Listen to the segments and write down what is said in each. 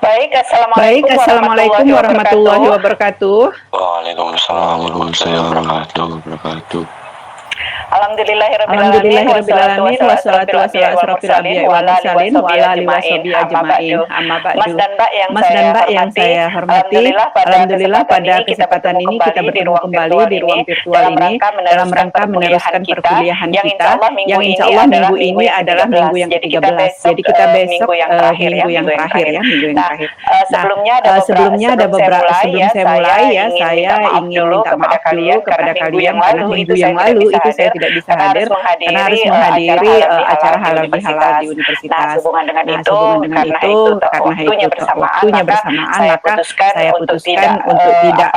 Baik, Assalamualaikum Assalamualaikum warahmatullahi warahmatullahi wabarakatuh. wabarakatuh. Waalaikumsalam warahmatullahi wabarakatuh. Alhamdulillahirrabbilalamin. Wassalatu wassalamu asrofil anbiya'i wal mursalin wa ala alihi washabihi ajma'in. Amma ba'du. Mas dan Mbak yang saya hormati, Alhamdulillah pada kesempatan ini kita bertemu kembali di ruang virtual ini dalam rangka meneruskan perkuliahan kita yang insya Allah minggu ini adalah minggu yang ke-13. Jadi kita besok minggu yang terakhir ya, minggu yang terakhir. Nah, sebelumnya ada beberapa, sebelum saya mulai ya, saya ingin minta maaf dulu kepada kalian karena minggu yang lalu itu saya tidak bisa hadir karena harus menghadiri acara halal bihalal di universitas. Nah, sehubungan dengan itu karena itu waktunya bersamaan, maka saya putuskan untuk tidak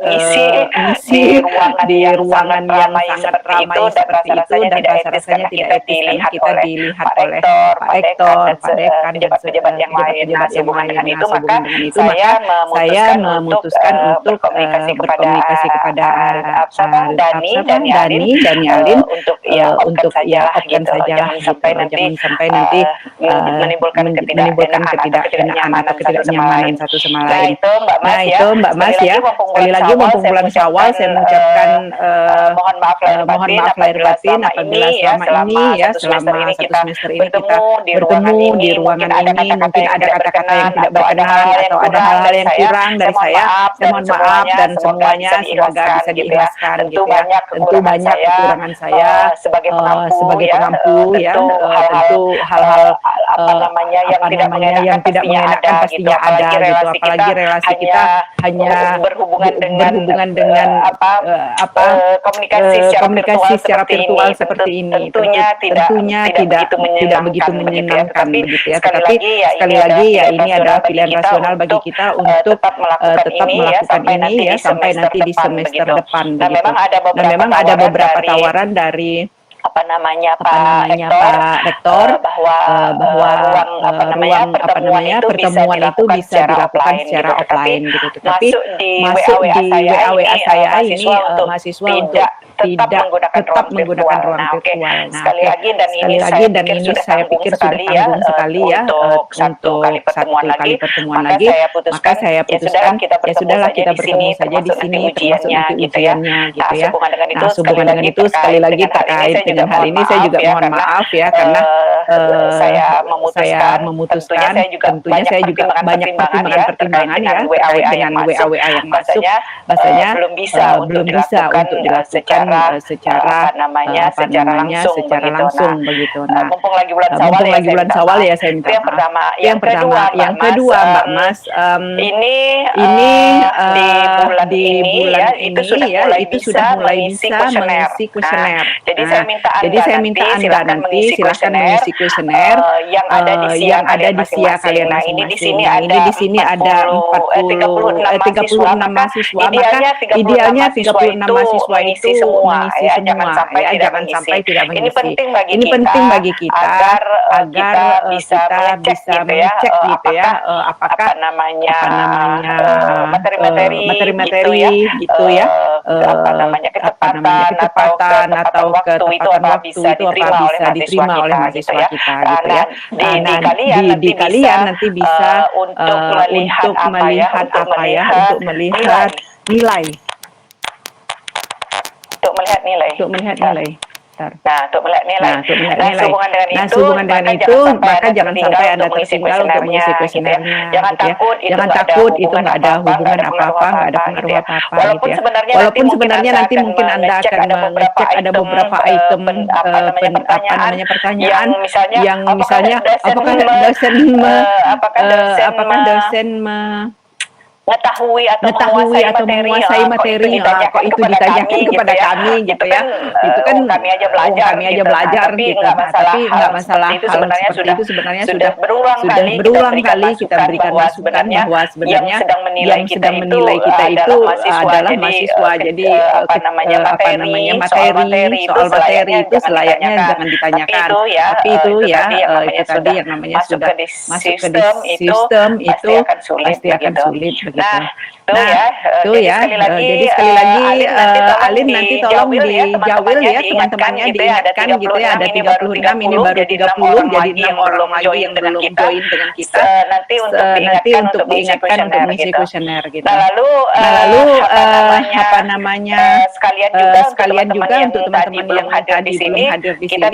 ngisi di ruangan yang sangat ramai seperti itu dan rasa-rasanya tidak etis karena kita dilihat oleh Pak Rektor, Pak Dekan dan pejabat yang lain. Nah, sehubungan dengan itu maka saya memutuskan untuk berkomunikasi kepada Dani dan Yalin untuk open sajalah gitu. Jangan sampai nanti menimbulkan ketidaknyamanan atau ketidaknyamanan satu sama lain. Nah itu Mbak Mas ya, sekali lagi mumpung bulan Syawal saya mengucapkan mohon maaf lahir batin apabila selama satu semester ini kita bertemu di ruangan ini mungkin ada kata-kata yang tidak berkenan atau ada hal-hal yang kurang dari saya mohon maaf dan semuanya semoga bisa diikhlaskan gitu ya. Tentu banyak kekurangan saya sebagai pengampu ya, tentu hal-hal yang tidak mengenakan pastinya ada gitu, apalagi relasi kita hanya berhubungan dengan komunikasi secara virtual seperti ini. Tentunya tidak begitu menyenangkan begitu ya, tetapi sekali lagi ya ini adalah pilihan rasional bagi kita untuk tetap melakukan ini ya sampai nanti di semester depan begitu. Nah memang ada beberapa tawaran dari Pak Rektor bahwa pertemuan itu bisa dilakukan secara offline gitu. Tetapi masuk di WA saya ini mahasiswa untuk tetap menggunakan ruang virtual. Nah, sekali lagi dan ini saya pikir sudah tanggung sekali ya untuk satu kali pertemuan lagi. Maka saya putuskan ya sudahlah kita bertemu saja di sini termasuk nanti ujiannya gitu ya. Nah, sehubungan dengan itu sekali lagi terkait dengan hal ini saya juga mohon maaf ya karena saya memutuskan tentunya saya juga banyak pertimbangan ya terkait dengan WA yang masuk bahasanya belum bisa untuk dilakukan secara langsung begitu. Nah, mumpung lagi bulan Syawal ya saya minta maaf. Yang pertama, yang kedua Mbak Mas, ini di bulan ini itu sudah mulai bisa mengisi kuesioner. Jadi saya minta Anda nanti silakan mengisi kuesioner yang ada di SIA kalian masing-masing. Ini di sini ada 36 mahasiswa, maka idealnya 36 mahasiswa itu mengisi semua jangan sampai tidak mengisi. Ini penting bagi kita agar kita bisa mengecek gitu ya apakah materi-materi gitu ya ketepatan atau ketepatan waktu itu apa bisa diterima oleh mahasiswa kita gitu ya. Nah, di kalian nanti bisa untuk melihat nilai. Untuk melihat nilai. Sehubungan dengan itu, maka jangan sampai Anda tertinggal untuk mengisi kuesionernya. Jangan takut, itu nggak ada hubungan apa-apa, nggak ada pengaruh apa-apa gitu ya. Walaupun sebenarnya nanti mungkin Anda akan mengecek ada beberapa item pertanyaan yang misalnya apakah dosen mengetahui atau menguasai materi kok itu ditanyakan kepada kami gitu ya. Itu kan kami aja belajar gitu. Tapi nggak masalah hal seperti itu sebenarnya sudah berulang kali kita berikan masukan bahwa sebenarnya yang sedang menilai kita itu adalah mahasiswa. Jadi soal materi itu selayaknya jangan ditanyakan. Tapi itu ya itu tadi yang namanya sudah masuk ke sistem itu pasti akan sulit gitu. Tuh Nah, ya, tuh jadi ya. sekali lagi, Jadi sekali lagi Alin nanti tolong dijawil ya teman-temannya diingatkan gitu ya, ada 36 ini baru 30 jadi 6 orang lagi yang belum join dengan kita. Nanti untuk diingatkan untuk mengisi gitu. kuesioner gitu. Nah lalu apa namanya sekalian juga untuk teman-teman yang tadi belum hadir di sini, kita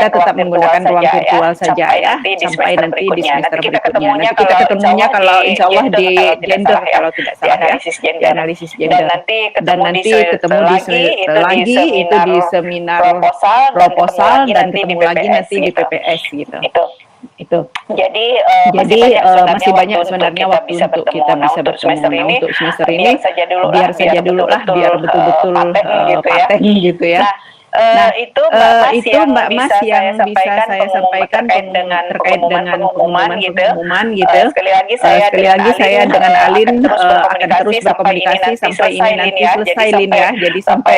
tetap menggunakan ruang virtual saja ya, sampai nanti di semester berikutnya. Nanti kita ketemunya kalau insya Allah di gender kalau tidak salah ya, di analisis gender. Dan nanti ketemu di lagi itu di seminar proposal dan ketemu lagi nanti di PPS gitu. Itu. Jadi masih banyak sebenarnya waktu untuk kita bisa bertemu. Nah, untuk semester ini biar saja dulu lah, biar betul-betul paten gitu ya. Nah, itu Mbak Mas yang bisa saya sampaikan terkait dengan pengumuman gitu. Sekali lagi saya dengan Alin akan terus berkomunikasi sampai ini nanti selesai Lin ya. Jadi sampai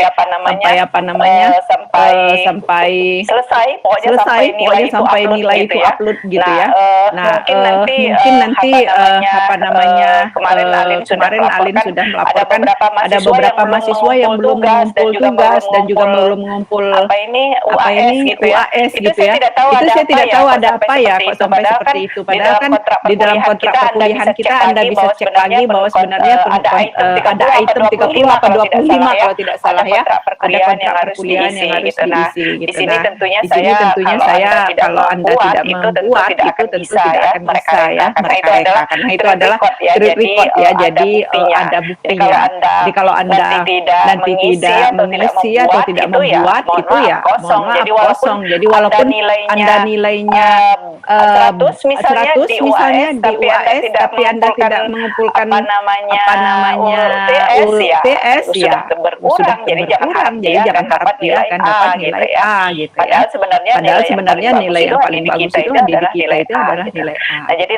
selesai, pokoknya sampai nilai itu upload gitu ya. Nah, mungkin nanti kemarin Alin sudah melaporkan ada beberapa mahasiswa yang belum mengumpul tugas dan juga belum mengumpul UAS gitu ya. Itu saya tidak tahu ada apa ya kok sampai seperti itu. Padahal kan di dalam kontrak perkuliahan kita Anda bisa cek lagi bahwa sebenarnya ada item 30 atau 25 kalau tidak salah ya. Ada kontrak perkuliahan yang harus diisi gitu. Di sini tentunya saya kalau Anda tidak membuat itu tentu tidak akan bisa ya mereka. Karena itu adalah grid report ya. Jadi ada buktinya. Jadi kalau Anda nanti tidak mengisi atau tidak membuat itu ya mohon maaf kosong. Jadi walaupun Anda nilainya 100 misalnya di UAS tapi Anda tidak mengumpulkan UTS ya sudah berkurang. Jadi jangan harap dia akan dapat nilai A gitu ya. Padahal sebenarnya nilai yang paling bagus itu di kita itu adalah nilai A. Nah, jadi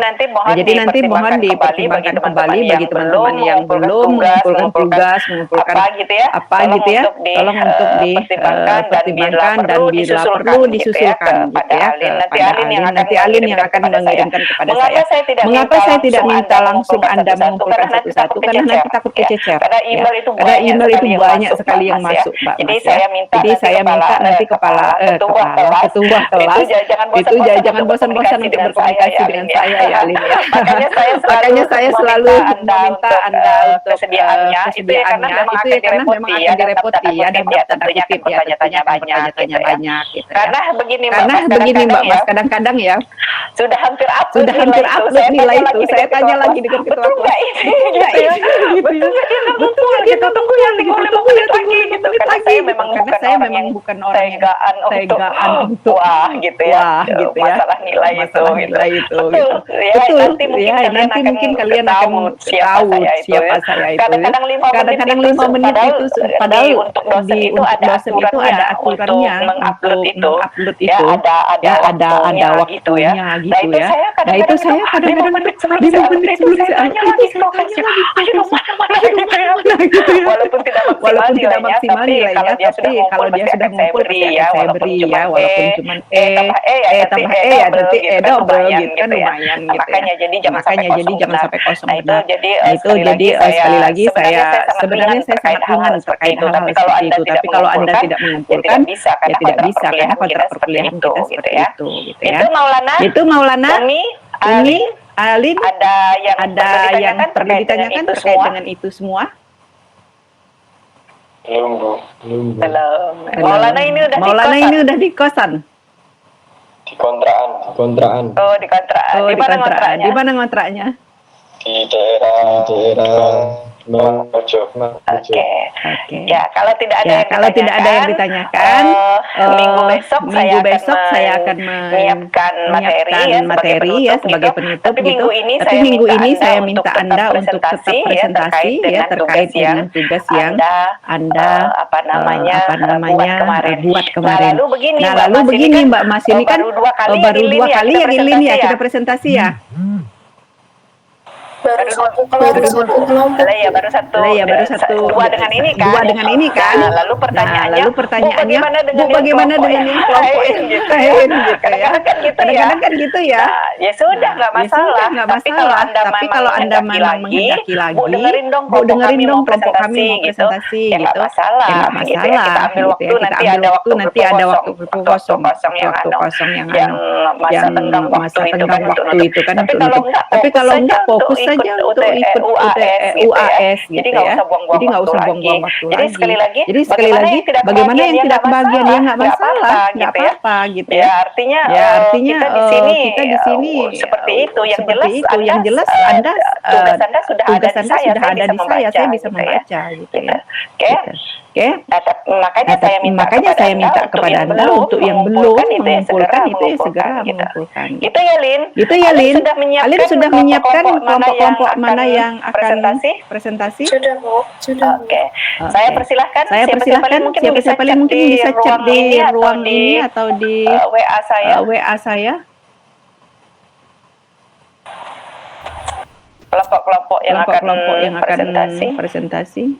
nanti mohon dipertimbangkan kembali bagi teman-teman yang belum mengumpulkan tugas, mengumpulkan apa gitu ya. Tolong untuk dipertimbangkan dan bila perlu disusulkan gitu ya kepada Alin. Nanti Alin yang akan mengirimkan kepada saya. Mengapa saya tidak minta langsung Anda mengumpulkan satu-satu? Karena nanti takut kececer. Karena email itu banyak sekali yang masuk, Mbak. Jadi saya minta nanti ketua kelas itu jangan bosan-bosan untuk berkomunikasi dengan saya ya Alin ya. Makanya saya selalu meminta Anda untuk kesediaannya itu ya karena memang akan direpoti ya dan tanda kutip ya tentunya bertanya-tanya banyak gitu ya. Karena begini Mbak Mas kadang-kadang ya sudah hampir upload nilai itu saya tanya lagi dengan ketua kelas betul gitu tunggu ya lagi gitu karena saya memang bukan orang yang tegaan untuk gitu ya masalah nilai itu betul ya nanti mungkin kalian akan tahu siapa saya itu kadang-kadang 5 menit itu padahal untuk dosen itu ada aturannya untuk mengupload itu ya ada waktunya gitu ya. Nah itu saya kadang-kadang 5 menit sebelum saya walaupun tidak maksimal nilainya tapi kalau dia sudah ngumpul pasti akan saya beri ya walaupun cuma tambah ya nanti double gitu kan lumayan gitu makanya jadi jangan sampai kosong nah itu jadi sekali lagi sebenarnya saya sangat ringan terkait hal-hal seperti itu tapi kalau Anda tidak mengumpulkan ya tidak bisa karena kontrak perkuliahan kita seperti itu gitu ya. Itu Maulana Umi Alin ada yang perlu ditanyakan terkait dengan itu semua? Belum. Maulana ini udah di kosan. Di kontrakan. Oh, di kontrakan. Di mana ngontraknya? Di daerah Mojo. Oke. Ya, kalau tidak ada yang ditanyakan, minggu besok saya akan menyiapkan materi ya sebagai penutup Tapi minggu ini saya minta Anda untuk tetap presentasi ya terkait dengan tugas yang Anda buat kemarin. Lalu begini Mbak Mas ini kan baru dua kali yang Ilin ya kita presentasi ya. Baru satu kelompok. Baru satu. Baru satu. Dua dengan ini kan. Dua dengan ini kan. Nah, lalu pertanyaannya, Bu, bagaimana dengan yang kelompok yang lain gitu ya? Kadang-kadang kan gitu ya. Nah, ya sudah, nggak masalah. Tapi kalau Anda memang menghendaki lagi, Bu, dengerin dong kelompok kami mau presentasi ya nggak gitu. masalah. Ya nggak Gitu ya. Kita ambil waktu, Kita ambil waktu, nanti ada waktu kosong yang masa tenggang waktu itu kan. Tapi kalau enggak fokus saja untuk ikut UAS gitu Jadi ya. Jadi nggak usah buang-buang waktu lagi. Jadi sekali lagi, bagaimana yang tidak kebagian ya nggak masalah, nggak apa-apa gitu ya. Artinya kita di sini seperti itu. Yang jelas Anda tugas Anda sudah ada di saya bisa membaca gitu ya. Oke. Makanya saya minta kepada Anda untuk yang belum mengumpulkan itu ya segera mengumpulkan. Gitu ya, Lin. Alin sudah menyiapkan kelompok-kelompok mana yang akan presentasi? Sudah, Bu. Oke. Saya persilahkan. Siapa paling mungkin bisa chat di ruang ini atau di WA saya. Kelompok-kelompok yang akan presentasi.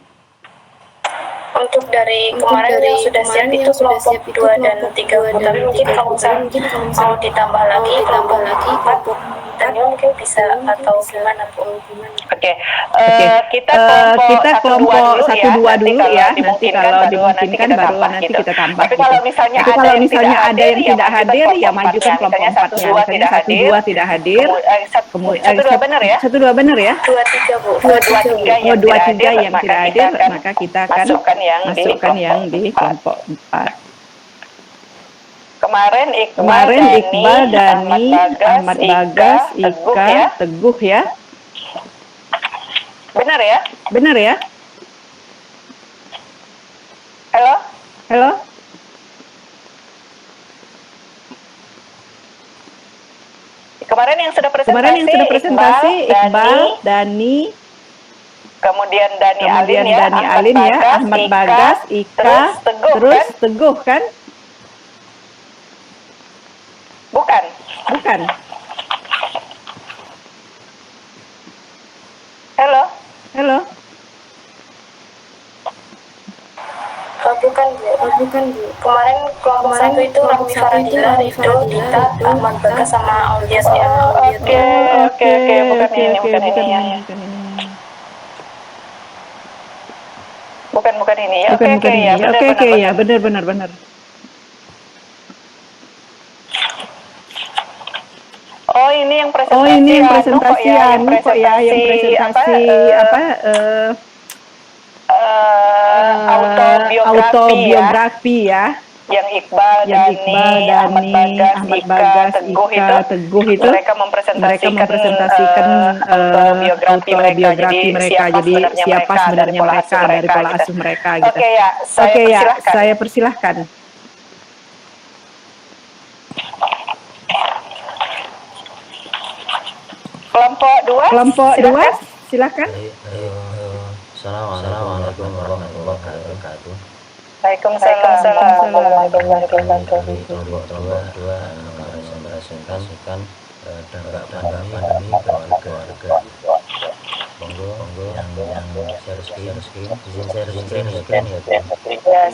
Untuk dari kemarin yang sudah siap itu kelompok 2 dan 3, tapi mungkin kalau misalnya mau ditambah lagi kelompok 4 dan mungkin bisa atau gimana, Bu? Oke. Kita kelompok 1-2 dulu ya. Nanti kalau dimungkinkan baru nanti kita tambah. Tapi kalau misalnya ada yang tidak hadir ya majukan kelompok 4-nya. Misalnya 1-2 tidak hadir. 1-2 benar ya? 1-2 benar ya? 2-3, Bu. 2-3 yang tidak hadir, maka kita akan masukkan yang di kelompok 4. Kemarin Iqbal, Dani, Ahmad Bagas, Ika, Teguh ya. Benar ya? Benar ya? Halo? Kemarin yang sudah presentasi, Iqbal, Dani, kemudian Dani Alin ya, Ahmad Bagas, Ika, terus Teguh kan? Bukan. Halo. Bukan, Bu. Kemarin kelompok 1 itu Raffi Faradila, Ridho, Dita, Ahmad Bagas sama Audias ya. Oke. Bukan ini. Bukan ini ya. Oke, ya, benar. Oh, ini yang presentasi autobiografi ya. Yang Iqbal, Dani, Ahmad Bagas, Ika, Teguh itu mereka mempresentasikan autobiografi mereka. Jadi siapa sebenarnya mereka dari pola asuh mereka gitu. Oke ya, saya persilahkan. Kelompok 2 silakan. Assalamualaikum warahmatullahi wabarakatuh. Waalaikumsalam warahmatullahi wabarakatuh. Kelompok 2 mempresentasikan dampak pandemi keluarga. Monggo yang share screen, izin share screen ya. Ya,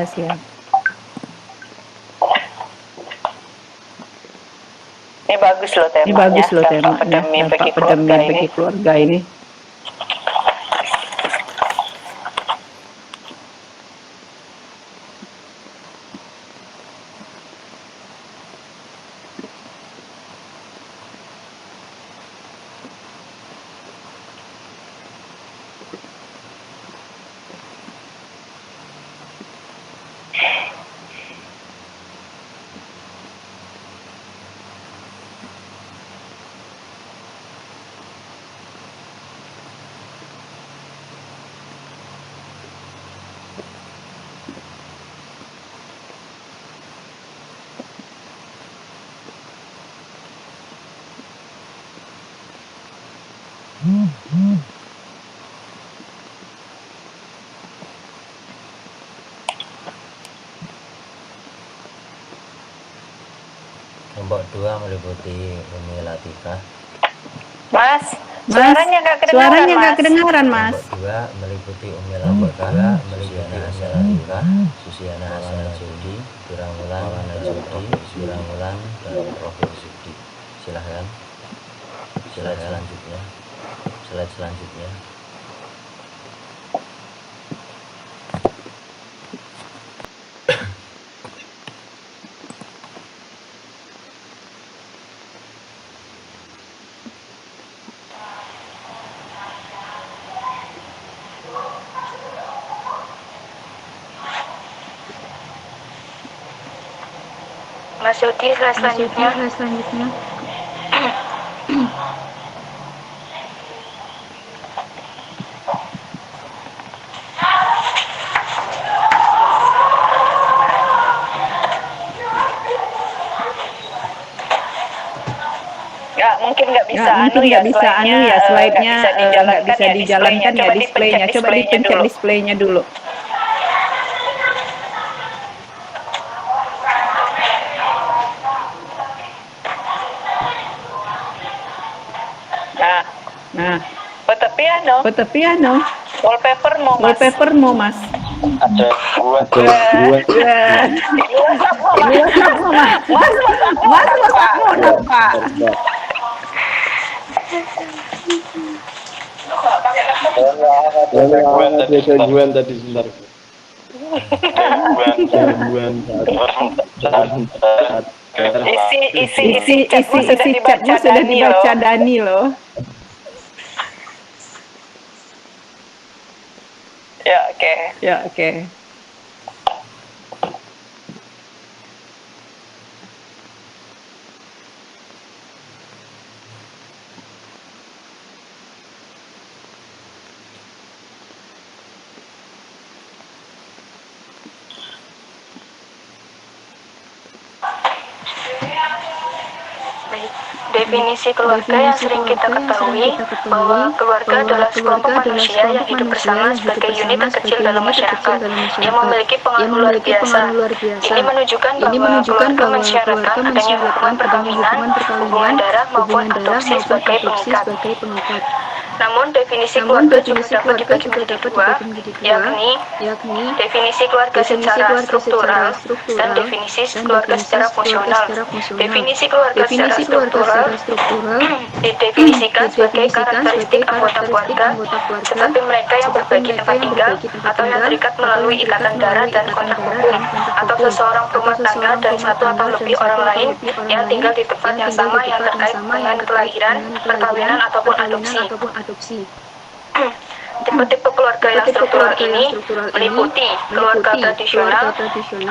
siap. Ini bagus loh temanya. Dampak pandemi bagi keluarga ini. Kelompok 2 meliputi Umi Latifah, Mas, Mas, Suaranya nggak kedengaran, Mas. Kelompok 2 meliputi Umi Labora, meliputi Asalalila, Susiana Asanajudi, Pirangulan Najudi, Pirangulan, dan Profil Sudi. Silahkan. Slide selanjutnya. Mas Yudi, slide selanjutnya. Mungkin nggak bisa slide-nya nggak bisa dijalankan ya displaynya. Coba dipencet displaynya dulu. Nah, foto piano, wallpaper mau Mas. Ada dua. Ini Mas apa? Gangguan tadi sebentar. Gangguan. Isi chatmu sudah dibaca Dani loh. Ya, oke. Definisi keluarga yang sering kita ketahui bahwa keluarga adalah sekelompok manusia yang hidup bersama sebagai unit terkecil dalam masyarakat yang memiliki pengaruh luar biasa. Ini menunjukkan bahwa keluarga mensyaratkan adanya hubungan perkawinan, hubungan darah maupun adopsi sebagai pengikat. Namun definisi keluarga juga dapat dibagi menjadi dua, yakni definisi keluarga secara struktural dan definisi keluarga secara fungsional. Definisi keluarga secara struktural didefinisikan sebagai karakteristik anggota keluarga seperti mereka yang berbagi tempat tinggal atau yang terikat melalui ikatan darah dan kontak hukum, atau seseorang rumah tangga dan satu atau lebih orang lain yang tinggal di tempat yang sama yang terkait dengan kelahiran, perkawinan ataupun adopsi. Tipe-tipe keluarga yang struktural ini meliputi keluarga tradisional,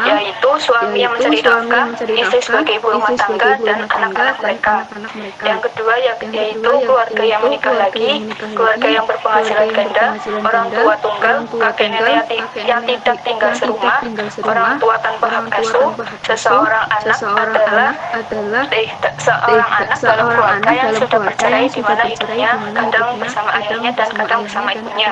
yaitu suami yang mencari nafkah, istri sebagai ibu rumah tangga, dan anak-anak mereka. Yang kedua yaitu keluarga yang menikah lagi, keluarga yang berpenghasilan ganda, orang tua tunggal, kakek nenek yang tidak tinggal serumah, orang tua tanpa hak asuh, seorang anak dalam keluarga yang sudah bercerai di mana hidupnya kadang bersama ayahnya dan kadang bersama ibunya.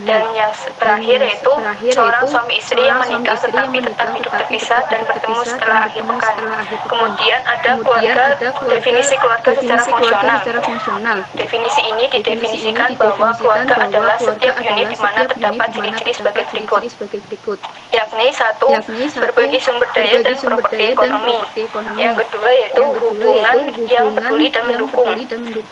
Dan yang terakhir yaitu seorang suami istri yang menikah tetapi tetap hidup terpisah dan bertemu setelah akhir pekan. Kemudian ada definisi keluarga secara fungsional. Definisi ini didefinisikan bahwa keluarga adalah setiap unit di mana terdapat ciri-ciri sebagai berikut, yakni satu, berbagi sumber daya dan properti ekonomi. Yang kedua yaitu hubungan yang peduli dan mendukung.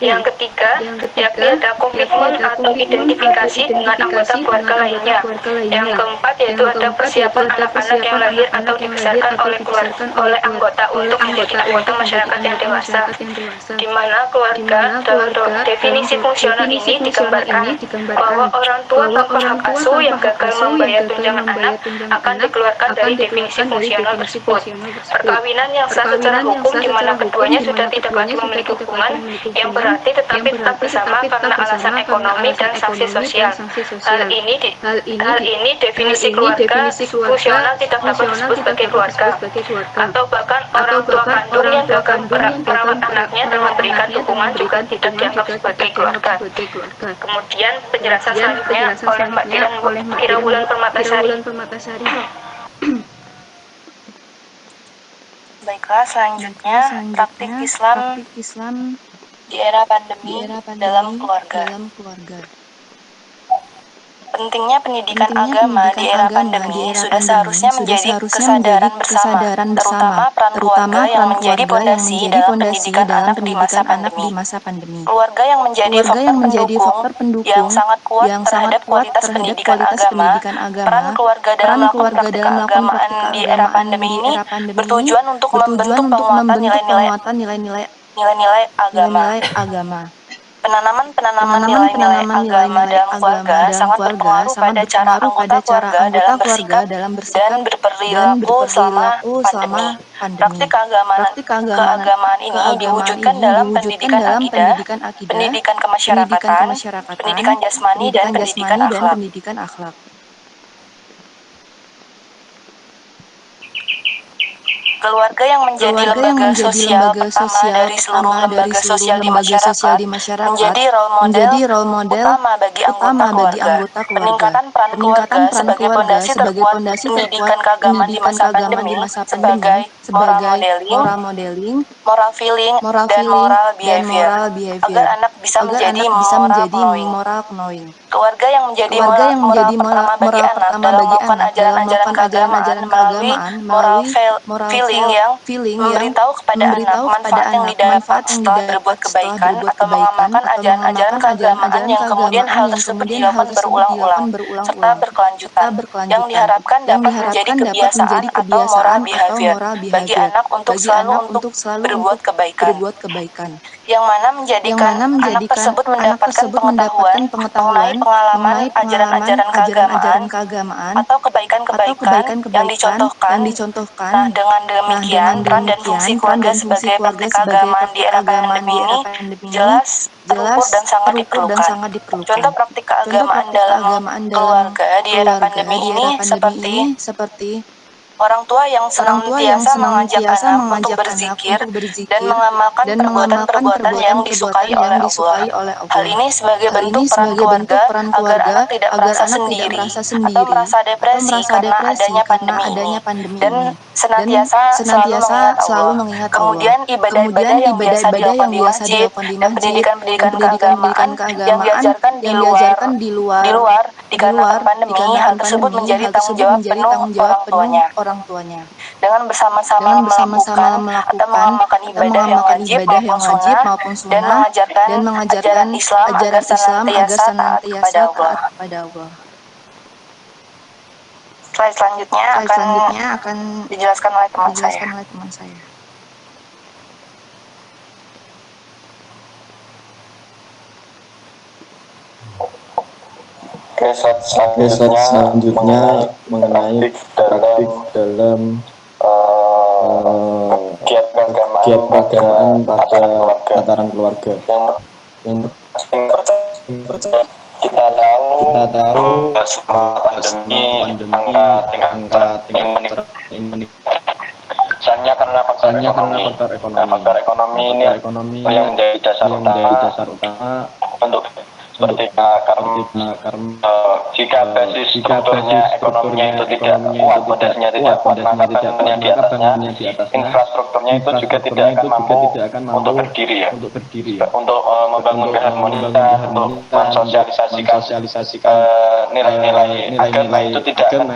Yang ketiga, yakni ada komitmen atau identifikasi dengan anggota keluarga lainnya. Yang keempat yaitu ada persiapan anak-anak yang lahir atau dibesarkan oleh anggota untuk menjadi anggota masyarakat yang dewasa. Di mana keluarga dalam definisi fungsional ini digambarkan bahwa orang tua tanpa hak asuh yang gagal membayar tunjangan anak akan dikeluarkan dari definisi fungsional tersebut. Perkawinan yang sah secara hukum di mana keduanya sudah tidak lagi memiliki hubungan yang berarti tetapi tetap bersama karena alasan ekonomi dan sanksi sosial. Hal ini definisi keluarga fungsional tidak dapat disebut sebagai keluarga, atau bahkan orang tua kandung yang gagal merawat anaknya dan memberikan dukungan juga tidak dianggap sebagai keluarga. Kemudian penjelasan selanjutnya oleh Mbak Ira-Wulan Permatasari. Baiklah, selanjutnya praktik Islam di era pandemi dalam keluarga. Pentingnya pendidikan agama di era pandemi sudah seharusnya menjadi kesadaran bersama, terutama peran keluarga yang menjadi fondasi dalam pendidikan anak di masa pandemi. Keluarga yang menjadi faktor pendukung yang sangat kuat terhadap kualitas pendidikan agama, peran keluarga dalam melakukan praktik keagamaan di era pandemi ini bertujuan untuk membentuk penguatan nilai-nilai agama. Penanaman nilai-nilai agama dalam keluarga sangat berpengaruh pada cara anggota keluarga dalam bersikap dan berperilaku selama pandemi. Praktik keagamaan ini diwujudkan dalam pendidikan akidah, pendidikan kemasyarakatan, pendidikan jasmani, dan pendidikan akhlak. Keluarga yang menjadi lembaga sosial pertama dari seluruh lembaga sosial di masyarakat menjadi role model utama bagi anggota keluarga. Peningkatan peran keluarga sebagai fondasi terkuat pendidikan keagamaan di masa pandemi sebagai moral modeling, moral feeling, dan moral behavior agar anak bisa menjadi moral knowing. Keluarga yang menjadi moral pertama bagi anak dalam melakukan ajaran-ajaran keagamaan melalui moral feeling yang memberitahu kepada anak manfaat yang didapat setelah berbuat kebaikan atau mengamalkan ajaran-ajaran keagamaan yang kemudian hal tersebut dilakukan berulang-ulang serta berkelanjutan yang diharapkan dapat menjadi kebiasaan atau moral behavior bagi anak untuk selalu berbuat kebaikan. Yang mana menjadikan anak tersebut mendapatkan pengetahuan mengenai pengalaman ajaran-ajaran keagamaan atau kebaikan-kebaikan yang dicontohkan. Nah, dengan demikian peran dan fungsi keluarga sebagai praktik keagamaan di era pandemi ini jelas terukur dan sangat diperlukan. Contoh praktik keagamaan dalam keluarga di era pandemi ini seperti orang tua yang senantiasa mengajak anak untuk berzikir dan mengamalkan perbuatan-perbuatan yang disukai oleh Allah. Hal ini sebagai bentuk peran keluarga agar anak tidak merasa sendiri atau merasa depresi karena adanya pandemi ini dan senantiasa selalu mengingat Allah. Kemudian ibadah-ibadah yang biasa dilakukan di masjid dan pendidikan-pendidikan keagamaan yang diajarkan di luar dikarenakan pandemi, hal tersebut menjadi tanggung jawab penuh orang tuanya. Dengan bersama-sama melakukan atau mengamalkan ibadah yang wajib maupun sunnah dan mengajarkan Islam agar senantiasa taat kepada Allah. Slide selanjutnya akan dijelaskan oleh teman saya. Oke, slide selanjutnya mengenai praktik dalam keagamaan pada tataran keluarga. Yang kita tahu selama pandemi angka tingkat meningkat. Misalnya karena faktor ekonomi ini yang menjadi dasar utama untuk seperti karena jika basis strukturnya ekonominya itu tidak kuat, fondasinya tidak kuat, maka bangunannya di atasnya, infrastrukturnya itu juga tidak akan mampu untuk berdiri untuk membangun keharmonisan, untuk mensosialisasikan nilai-nilai agama itu tidak akan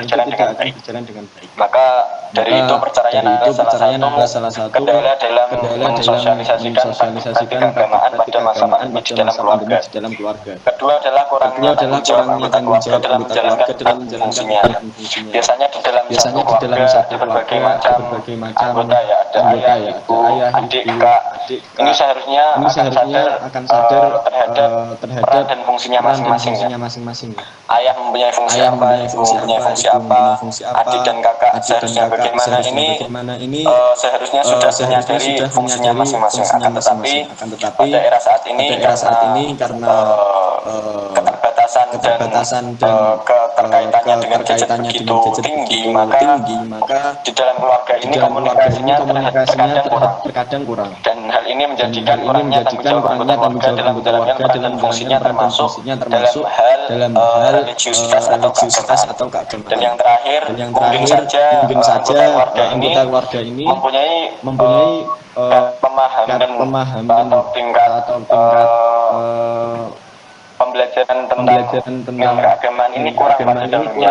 berjalan dengan baik. Maka dari itu perceraian adalah salah satu kendala dalam mensosialisasikan praktik keagamaan pada masa pandemi di dalam keluarga. Kedua adalah kurangnya tanggung jawab anggota keluarga dalam menjalankan fungsinya. Biasanya di dalam satu keluarga ada berbagai macam anggota, ya, ada ayah, ibu, adik, kakak. Ini seharusnya akan sadar terhadap peran dan fungsinya masing-masing. Ayah mempunyai fungsi apa, ibu mempunyai fungsi apa, adik dan kakak seharusnya bagaimana. Ini seharusnya sudah menyadari fungsinya masing-masing. Akan tetapi pada era saat ini karena keterbatasan dan keterkaitannya dengan gadget begitu tinggi, maka di dalam keluarga ini komunikasinya terkadang kurang. Dan hal ini menjadikan kurangnya tanggung jawab anggota keluarga dalam menjalankan peran dan fungsinya termasuk dalam hal religiusitas atau keagamaan. Dan yang terakhir, mungkin saja anggota keluarga ini mempunyai pemahaman atau tingkat pembelajaran tentang keagamaan ini kurang pada dalamnya,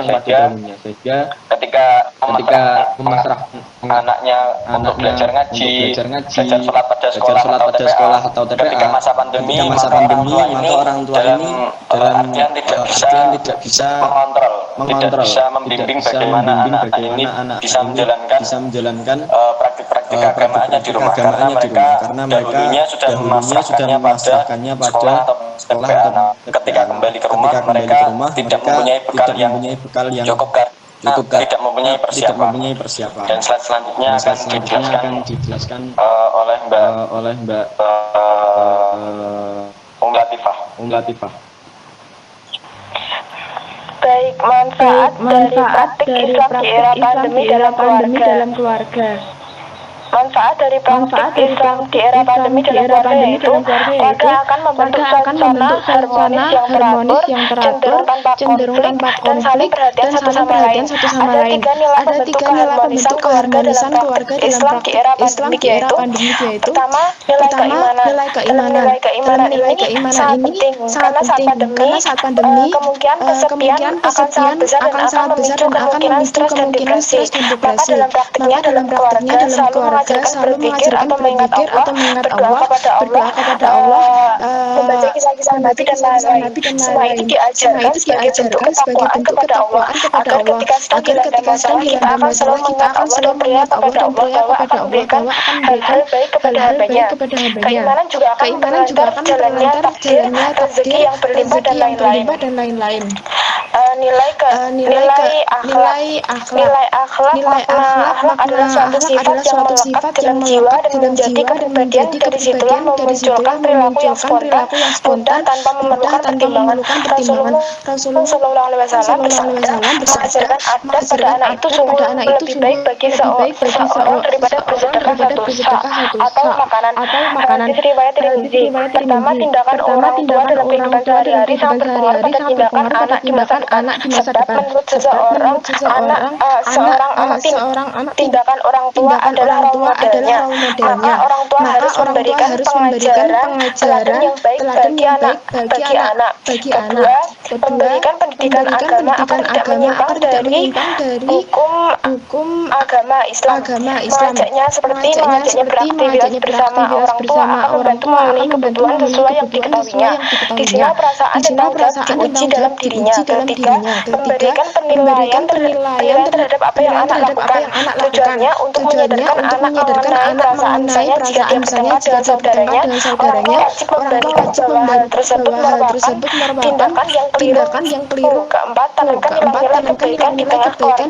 sehingga ketika memasrahkan anaknya untuk belajar ngaji, belajar sholat pada sekolah atau TPA, ketika masa pandemi maka orang tua ini dalam artian tidak bisa mengontrol, tidak bisa membimbing bagaimana anak ini bisa menjalankan praktik-praktik keagamaannya di rumah, karena mereka dahulunya sudah memasrahkannya pada sekolah atau ketika kembali ke rumah mereka tidak mempunyai bekal yang cukup karena tidak mempunyai persiapan. Dan slide selanjutnya akan dijelaskan oleh Mbak Latifah. Baik, manfaat dari praktik Islam di era pandemi dalam keluarga. Manfaat dari praktik Islam di era pandemi dalam keluarga yaitu keluarga akan membentuk suasana harmonis yang teratur, cenderung tanpa konflik, dan saling perhatian satu sama lain. Ada tiga nilai pembentuk keharmonisan keluarga dalam praktik Islam di era pandemi yaitu nilai keimanan. Nilai keimanan ini sangat penting karena saat pandemi kemungkinan kesepian akan sangat besar dan akan memicu kemungkinan stres dan depresi. Maka dalam praktiknya dalam keluarga selalu mengajarkan atau mengingat Allah, berdoa kepada Allah, membaca kisah-kisah Nabi dan lain-lain. Semua itu diajarkan sebagai bentuk ketakwaan kepada Allah, agar ketika sedang dilanda masalah kita akan selalu mengingat Allah dan berdoa kepada Allah bahwa akan memberikan hal-hal baik kepada hambanya. Keimanan juga akan memperlancar jalannya takdir, rezeki yang berlimpah dan lain-lain. Nilai akhlak adalah suatu sifat yang melekat dan menjadi kepribadian. Dari situlah memunculkan perilaku yang spontan, mudah tanpa memerlukan pertimbangan. Rasulullah SAW mengajarkan adab pada anak itu sungguh lebih baik bagi seorang daripada bersedekah satu atau makanan. Hadis riwayat Tirmidzi. Pertama, tindakan orang tua dalam kehidupan sehari-hari sangat berpengaruh pada tindakan anak di masa depan. Sebab menurut seorang anak tindakan orang tua adalah role modelnya. Maka orang tua harus memberikan pengajaran teladan yang baik bagi anak. Kedua, memberikan pendidikan agama agar tidak menyimpang dari hukum agama Islam. Mengajaknya beraktivitas bersama orang tua akan membantu memenuhi kebutuhan sesuai yang diketahuinya. Di sini perasaan dan tanggung jawab diuji dalam dirinya. Ketiga, memberikan penilaian terhadap apa yang anak lakukan. Tujuannya untuk menyadarkan anak mengenai perasaan misalnya jika dia bertengkar dengan saudaranya, orang tua wajib memberikan bahwa hal tersebut merupakan tindakan yang keliru. Keempat, tanamkan nilai kebaikan di tengah keluarga.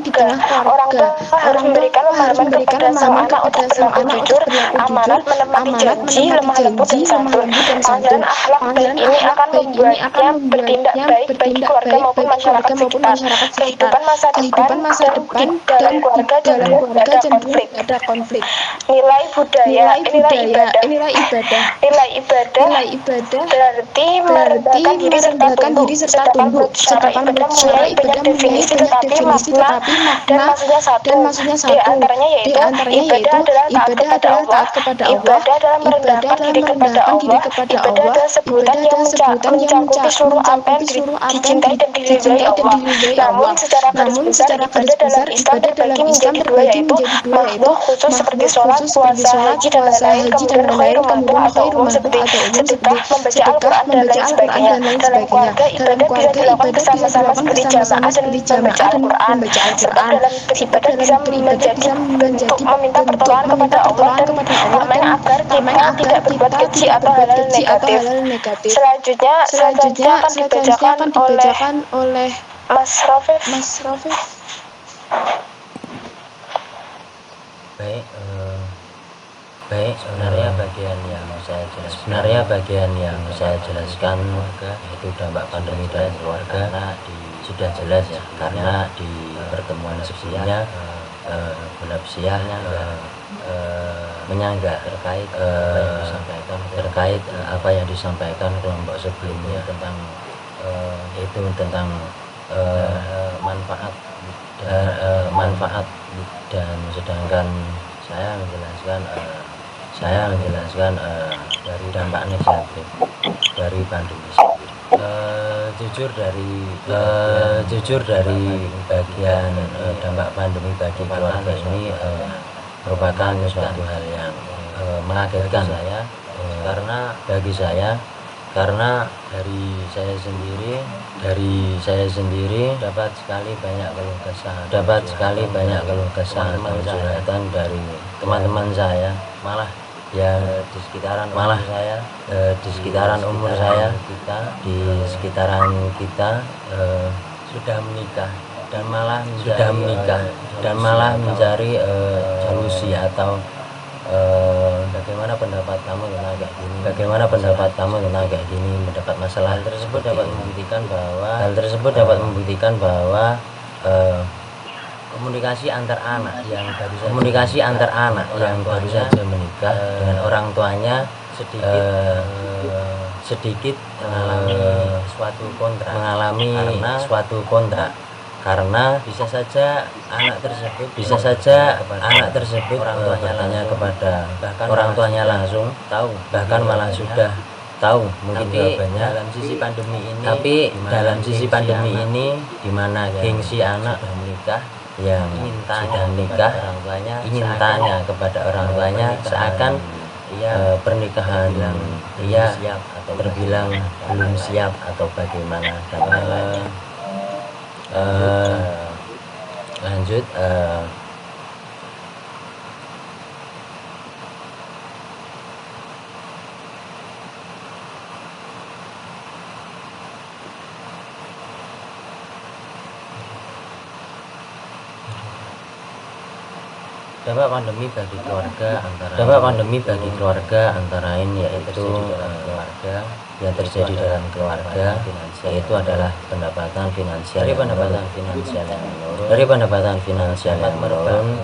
Orang tua harus memberikan pemahaman kepada sang anak untuk berlaku jujur, amanat, menepati janji, lemah lembut dan santun. Pengajaran akhlak baik ini akan membuatnya bertindak baik bagi keluarga maupun masyarakat sekitar. Kehidupan masa depan dan dalam keluarga cenderung ada konflik. Nilai ibadah berarti merendahkan diri serta tunduk. Sedangkan ibadah mempunyai banyak definisi tetapi makna dan maksudnya satu. Di antaranya yaitu ibadah adalah taat kepada Allah. Ibadah adalah merendahkan diri kepada Allah. Ibadah adalah sebutan yang mencakupi seluruh apa yang dicintai dan diridhai Allah. Namun secara garis besar ibadah dalam Islam terbagi menjadi dua yaitu makhluk khusus seperti sholat, puasa, haji dan lain-lain, kemudian khairu mahdoh atau umum seperti sedekah, membaca Al-Quran dan lain sebagainya. Dalam keluarga ibadah bisa dilakukan bersama-sama seperti jamaah dan membaca Al-Quran. Sebab dalam beribadah bisa menjadi bentuk meminta pertolongan kepada Allah dan tameng agar kita tidak berbuat keji atau hal-hal negatif. Selanjutnya akan dibacakan oleh Mas Rafif. Baik, sebenarnya bagian yang saya jelaskan yaitu dampak pandemi dan keluarga sudah jelas ya, karena di pertemuan sebelumnya menyanggah terkait apa yang disampaikan kelompok sebelumnya tentang manfaat dan sedangkan saya menjelaskan dari dampak negatif dari pandemi sendiri. Jujur dari bagian dampak pandemi bagi keluarga ini merupakan suatu hal yang mengagetkan karena dari saya sendiri dapat sekali banyak keluh kesah atau curhatan dari teman-teman saya, malah yang di sekitaran umur saya, di sekitaran kita sudah menikah dan malah mencari solusi atau bagaimana pendapat kamu tentang kayak gini, mendapat masalah. Hal tersebut dapat membuktikan bahwa komunikasi antar anak yang baru saja menikah dengan orang tuanya sedikit mengalami suatu kontra karena bisa saja anak tersebut orang tuanya kepada orang tuanya langsung tahu, bahkan malah sudah tahu mungkin jawabannya. Tapi dalam sisi pandemi ini di mana gengsi anak yang sudah menikah ingin tanya kepada orang tuanya seakan pernikahan terbilang belum siap atau bagaimana dan lain-lainnya. Lanjut, dampak pandemi bagi keluarga antara lain yaitu yang terjadi dalam keluarga yaitu adalah pendapatan finansial yang menurun,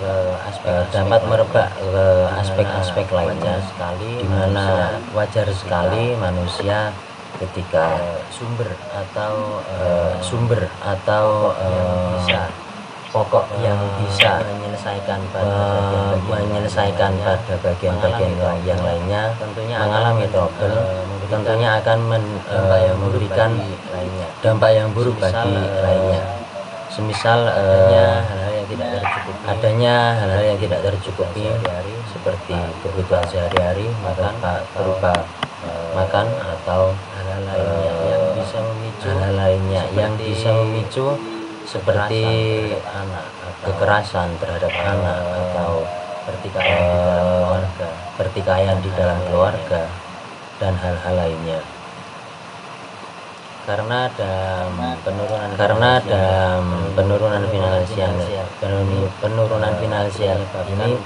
dapat merebak ke aspek-aspek lainnya, di mana wajar sekali manusia ketika sumber atau pokok yang bisa menyelesaikan pada bagian-bagian yang lainnya mengalami trouble, tentunya akan memberikan dampak yang buruk bagi lainnya. Semisal adanya hal-hal yang tidak tercukupi seperti kebutuhan sehari-hari, berupa makan atau hal-hal lainnya yang bisa memicu seperti kekerasan terhadap anak atau pertikaian di dalam keluarga dan hal-hal lainnya. Karena ada penurunan finansial ini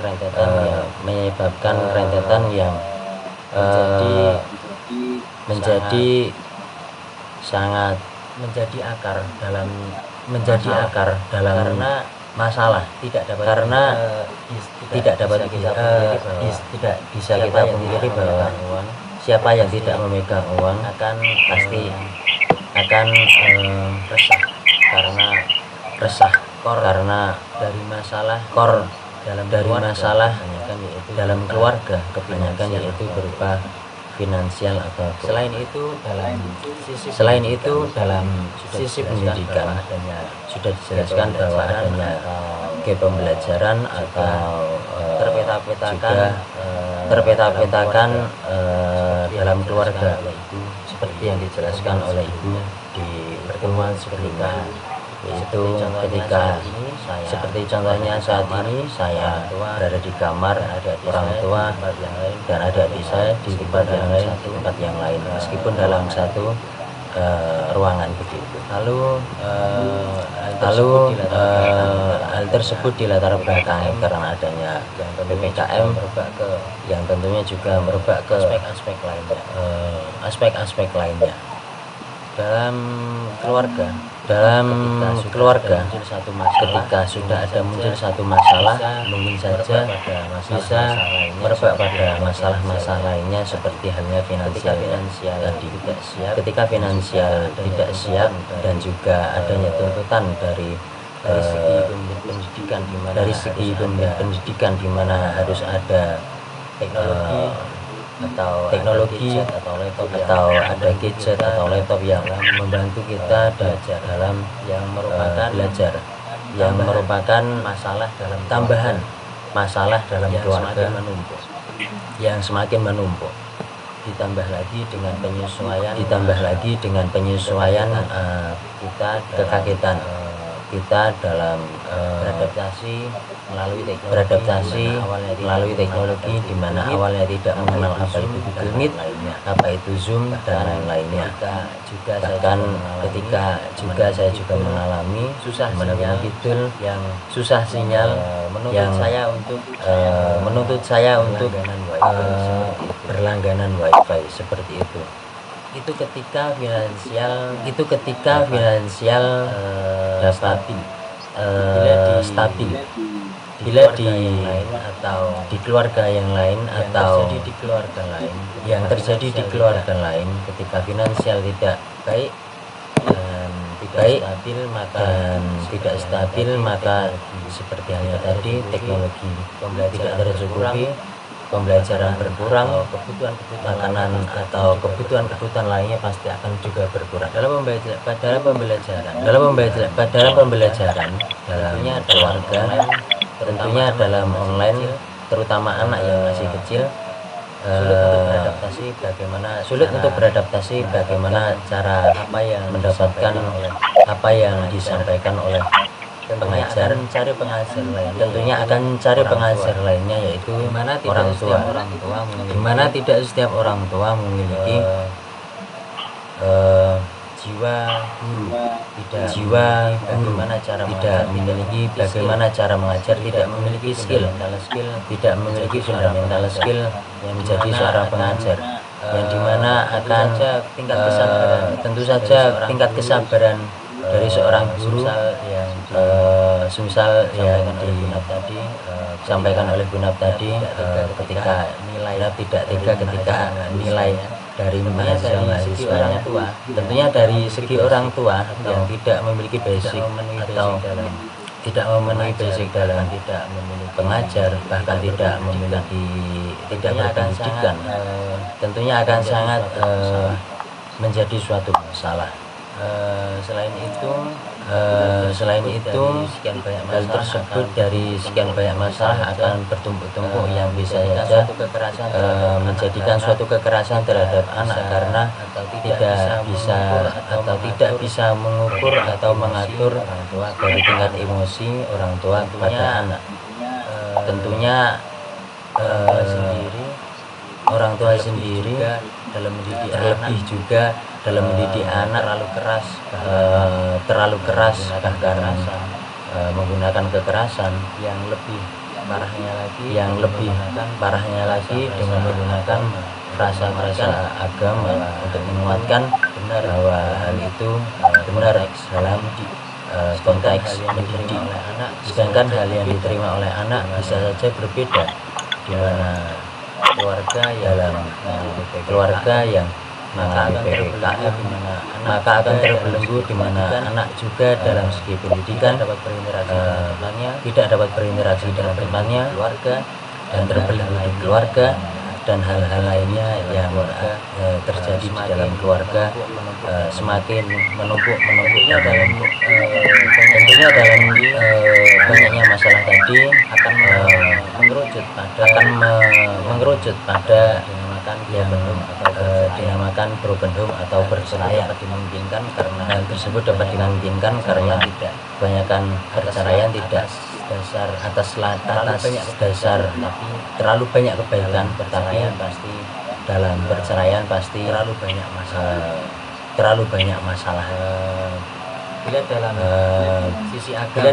menyebabkan rentetan yang menjadi akar dalam karena masalah tidak bisa kita pungkiri bahwa siapa yang tidak memegang uang pasti akan resah karena dari masalah dalam keluarga kebanyakan yaitu berupa finansial atau selain itu dalam sisi pendidikan sudah dijelaskan bahwa adanya gap pembelajaran atau terpeta-petakan dalam keluarga seperti yang dijelaskan oleh ibu di pertemuan sebelumnya, yaitu ketika seperti contohnya saat ini saya berada di kamar orang tua dan ada adik saya di tempat yang lain meskipun dalam satu ruangan begitu. Lalu hal tersebut dilatar belakangi karena adanya PPKM yang tentunya juga merebak ke aspek-aspek lainnya dalam keluarga. dalam keluarga ketika sudah ada muncul satu masalah, mungkin saja bisa merebak pada masalah-masalah lainnya seperti halnya finansial tadi. Ketika finansial tidak siap dan juga adanya tuntutan dari segi pendidikan di mana harus ada teknologi atau ada gadget atau laptop yang membantu kita dalam yang merupakan masalah dalam tambahan masalah dalam keluarga yang semakin menumpuk, ditambah lagi dengan penyesuaian kita kekagetan kita dalam beradaptasi melalui teknologi di mana awalnya tidak mengenal apa itu Google Meet, apa itu Zoom dan lain-lainnya. Bahkan ketika saya juga mengalami susah sinyal yang menuntut saya untuk berlangganan WiFi seperti itu. Itu ketika finansial dapat stabil. Bila di keluarga yang lain atau yang terjadi di keluarga lain ketika finansial tidak baik dan tidak stabil, maka seperti halnya tadi teknologi tidak tercukupi, pembelajaran berkurang, makanan atau kebutuhan lainnya pasti akan juga berkurang. Dalam pembelajaran dalamnya keluarga, tentunya dalam online, terutama anak yang masih kecil, sulit untuk beradaptasi bagaimana cara mendapatkan apa yang disampaikan oleh pengajar. Tentunya akan cari pengajar lainnya, yaitu orang tua, di mana tidak setiap orang tua memiliki jiwa bagaimana cara mengajar, tidak memiliki skill, tidak memiliki fundamental skill yang menjadi seorang pengajar, yang dimana akan tentu saja tingkat kesabaran dari seorang guru semisal yang disampaikan oleh Bunab tadi, ketika tidak tega ketika nilai dari mahasiswa, tentunya dari segi orang tua yang tidak memiliki basic atau tidak memenuhi basic dalam pengajar, bahkan tidak berpendidikan, tentunya akan sangat menjadi suatu masalah. Selain itu hal tersebut dari sekian banyak masalah akan bertumpuk-tumpuk yang bisa saja menjadikan suatu kekerasan terhadap anak karena tidak bisa mengukur atau mengatur dari tingkat emosi orang tua kepada anak. Tentunya orang tua sendiri terlebih juga dalam mendidik anak terlalu keras bahkan menggunakan kekerasan yang lebih parahnya lagi dengan menggunakan frasa-frasa agama untuk menguatkan bahwa hal itu benar dalam konteks mendidik anak, sedangkan hal yang diterima oleh anak bisa saja berbeda, di mana keluarga yang mengalami PPKM maka akan terbelenggu, di mana anak juga dalam segi pendidikan tidak dapat berinteraksi dengan temannya dan terbelenggu di keluarga, dan hal-hal lainnya yang terjadi di dalam keluarga semakin menumpuknya dalam tentunya dalam banyaknya masalah tadi akan mengerucut pada dinamakan broken home atau perceraian. Dimungkinkan karena hal tersebut dapat dimungkinkan karena tidak kebanyakan perceraian tidak dasar atas dasar tapi terlalu banyak kebaikan, tetapi pasti dalam perceraian pasti terlalu banyak masalah. Bila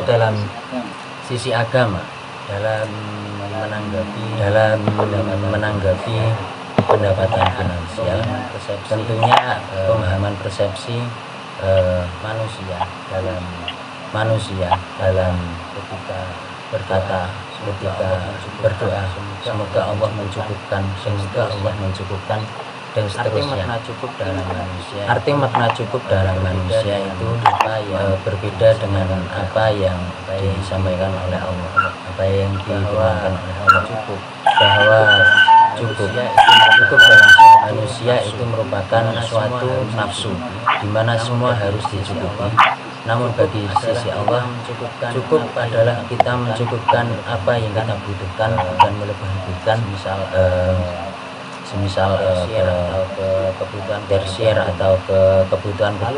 dalam sisi agama dalam menanggapi pendapatan finansial, tentunya pemahaman persepsi manusia dalam ketika berkata, ketika berdoa, semoga Allah mencukupkan, dan seterusnya. Arti makna cukup dalam manusia itu berbeda dengan apa yang disampaikan oleh Allah, apa yang dituangkan oleh Allah, bahwa cukup dalam manusia itu merupakan suatu nafsu di mana semua harus dicukupi. Namun bagi sisi Allah, cukup adalah kita mencukupkan apa yang kita butuhkan, bukan melebihi-lebihkan, semisal kebutuhan tersier atau kebutuhan lain.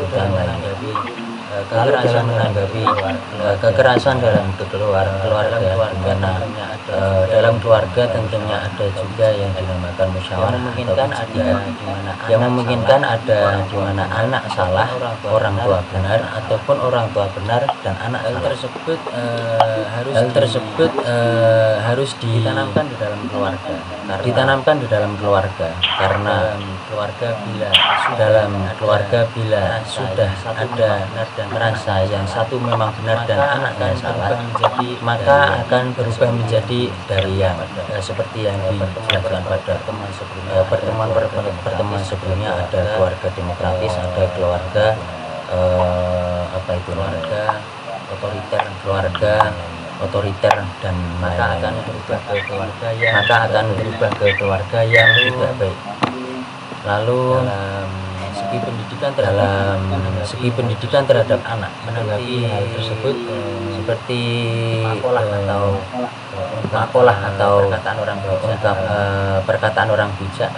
Dalam menanggapi kekerasan dalam keluarga, karena dalam keluarga tentunya ada juga yang dinamakan musyawarah, yang memungkinkan ada di mana anak salah, orang tua benar, ataupun orang tua benar dan anak salah. Hal tersebut harus ditanamkan di dalam keluarga, karena dalam keluarga bila sudah ada merasa yang satu memang benar dan anaknya salah, maka akan berubah menjadi dari yang seperti yang dijelaskan pada pertemuan sebelumnya. Ada keluarga demokratis, ada keluarga otoriter, dan maka akan berubah ke keluarga yang tidak baik. Lalu segi pendidikan terhadap anak, menanggapi hal tersebut seperti makalah atau perkataan orang bijak,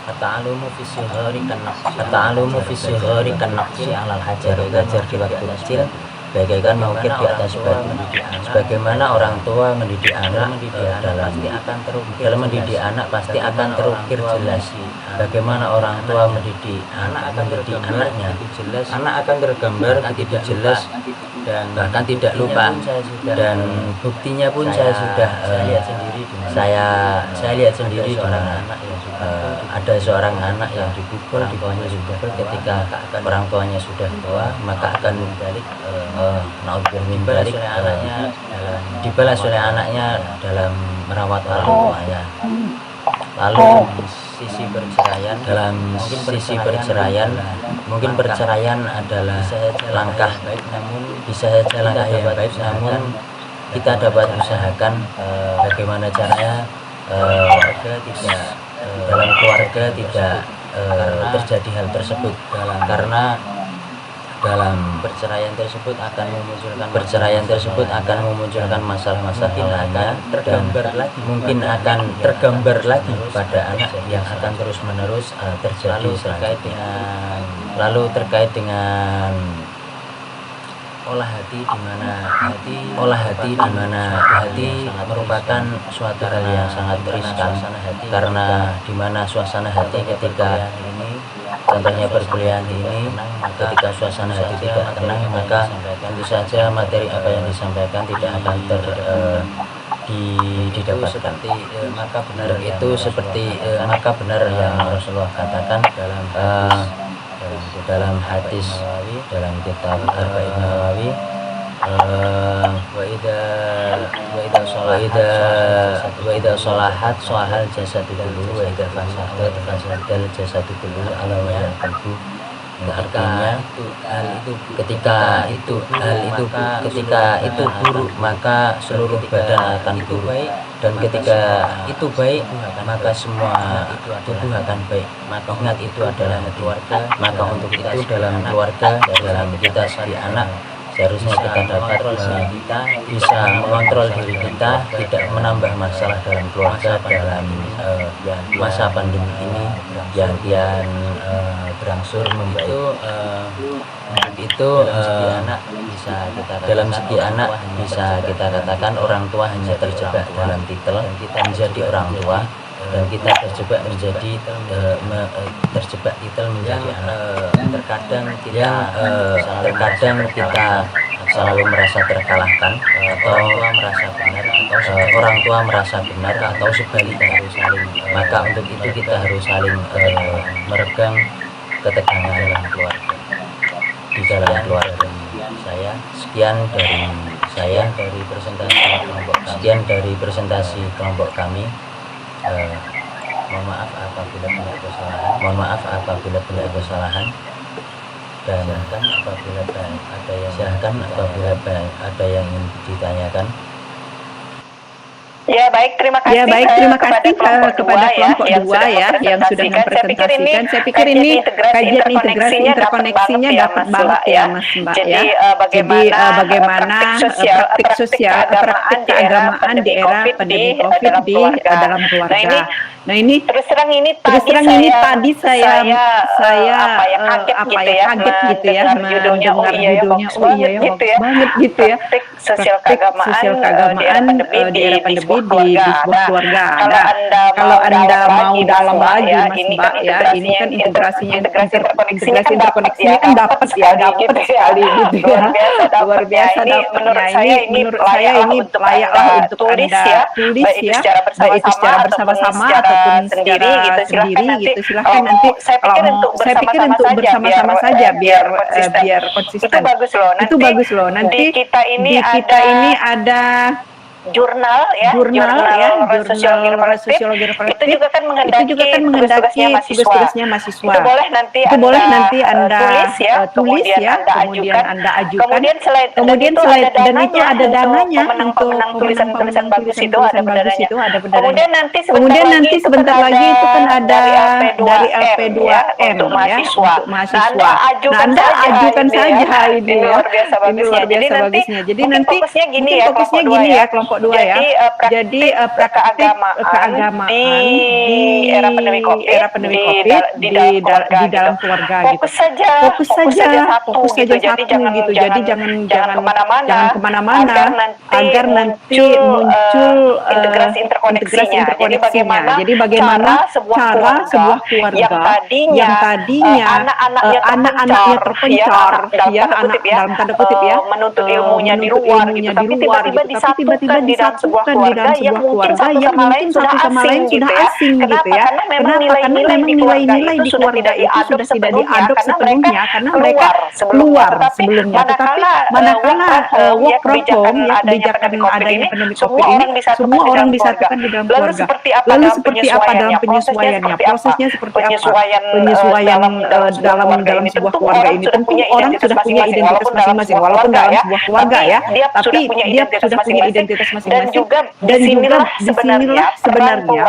At-ta'alumu fi sighari kan naqsi 'alal hajar. Belajar di waktu kecil bagaikan mengukir di atas batu. Sebagaimana orang tua mendidik anak, dalam mendidik anak pasti akan terukir jelas. Bagaimana orang tua mendidik anaknya, anak akan tergambar begitu jelas dan bahkan tidak lupa. Dan buktinya pun saya lihat sendiri di mana ada seorang anak yang dipukul ketika orang tuanya sudah tua, maka akan dibalas oleh anaknya dalam merawat orang tuanya. Lalu sisi perceraian, mungkin perceraian adalah langkah yang baik, namun kita dapat usahakan bagaimana caranya dalam keluarga tidak terjadi hal tersebut, karena dalam perceraian tersebut akan memunculkan masalah-masalah lainnya, dan mungkin akan tergambar lagi pada anak yang akan terus-menerus terjadi selanjutnya. Lalu terkait dengan olah hati, di mana hati merupakan suatu hal yang sangat riskan, karena di mana suasana hati ketika contohnya perkuliahan ini, ketika suasana hati tidak tenang, maka tentu saja materi apa yang disampaikan tidak akan didapatkan. Maka benar yang Rasulullah katakan dalam hadis dalam kitab Arba'in Nawawi, wa idza sholahat sholahal jasadu kulluhu wa idza fasadat fasadal jasadu kulluhu ala wa yaqulu. Artinya ketika itu buruk maka seluruh badan akan buruk, dan ketika itu baik maka semua tubuh akan baik. Maka ingat itu adalah keluarga. Maka untuk itu dalam keluarga, dalam kita sebagai anak, seharusnya kita dapat bisa mengontrol diri kita, tidak menambah masalah dalam keluarga dalam masa pandemi ini yang kian berangsur membaik. Dalam segi anak bisa kita katakan orang tua hanya terjebak dalam titel menjadi orang tua, dan kita terjebak titel menjadi anak. Terkadang kita selalu merasa terkalahkan, atau orang tua merasa benar, atau sebaliknya. Maka untuk itu kita harus saling meregang ketegangan dalam keluarga, di dalam keluarga saya. Sekian dari presentasi kelompok kami. Mohon maaf apabila punya kesalahan. Dan apabila ada yang ingin ditanyakan. Ya baik, terima kasih kepada kelompok dua ya yang sudah mempresentasikan. Saya pikir ini kajian integrasi interkoneksinya dapat banget ya Mas Mbak ya. Jadi bagaimana praktik sosial, praktik keagamaan di era pandemi COVID di dalam keluarga. Nah ini terus terang ini tadi saya kaget gitu ya mendengar judulnya. Oh iya ya, bagus banget gitu ya. Praktik sosial keagamaan di era pandemi di sebuah keluarga. Kalau Anda mau dalam lagi Mas Mbak ya, ini kan integrasi interkoneksinya kan dapat sekali gitu ya. Luar biasa dapatnya. Menurut saya ini layaklah untuk Anda tulis ya, baik itu secara bersama-sama ataupun sendiri gitu. Silahkan nanti. Saya pikir untuk bersama-sama saja biar konsisten. Itu bagus loh. Nanti di kita ini ada jurnal sosiologi reflektif itu juga kan menghendaki tugas-tugasnya mahasiswa. Itu boleh nanti Anda tulis ya, kemudian Anda ajukan. Kemudian selain dan itu ada dananya untuk tulisan bagus itu ada dananya. Kemudian nanti sebentar lagi itu kan ada dari LP2M untuk mahasiswa. Nah, Anda ajukan saja ini ya. Ini luar biasa bagusnya. Jadi nanti fokusnya gini ya kelompok dua ya. Jadi praktik keagamaan di era pandemi COVID di dalam keluarga gitu. Fokus saja satu gitu. Jadi jangan kemana-mana agar nanti muncul integrasi interkoneksinya. Jadi bagaimana cara sebuah keluarga yang tadinya anak-anaknya terpencar ya, anak dalam tanda kutip ya, menuntut ilmunya di luar gitu, tapi tiba-tiba disatukan di dalam sebuah keluarga yang mungkin satu sama lain sudah asing gitu ya. Kenapa? Karena memang nilai-nilai di keluarga itu sudah tidak diadopsi sepenuhnya karena mereka keluar sebelumnya. Tetapi manakala work from home ya, kebijakan adanya pandemi COVID ini, semua orang disatukan di dalam keluarga. Lalu seperti apa dalam penyesuaiannya? Prosesnya seperti apa? Penyesuaian dalam sebuah keluarga ini tentu orang sudah punya identitas masing-masing walaupun dalam sebuah keluarga ya, tapi dia sudah punya identitas masing-masing. Dan juga disinilah sebenarnya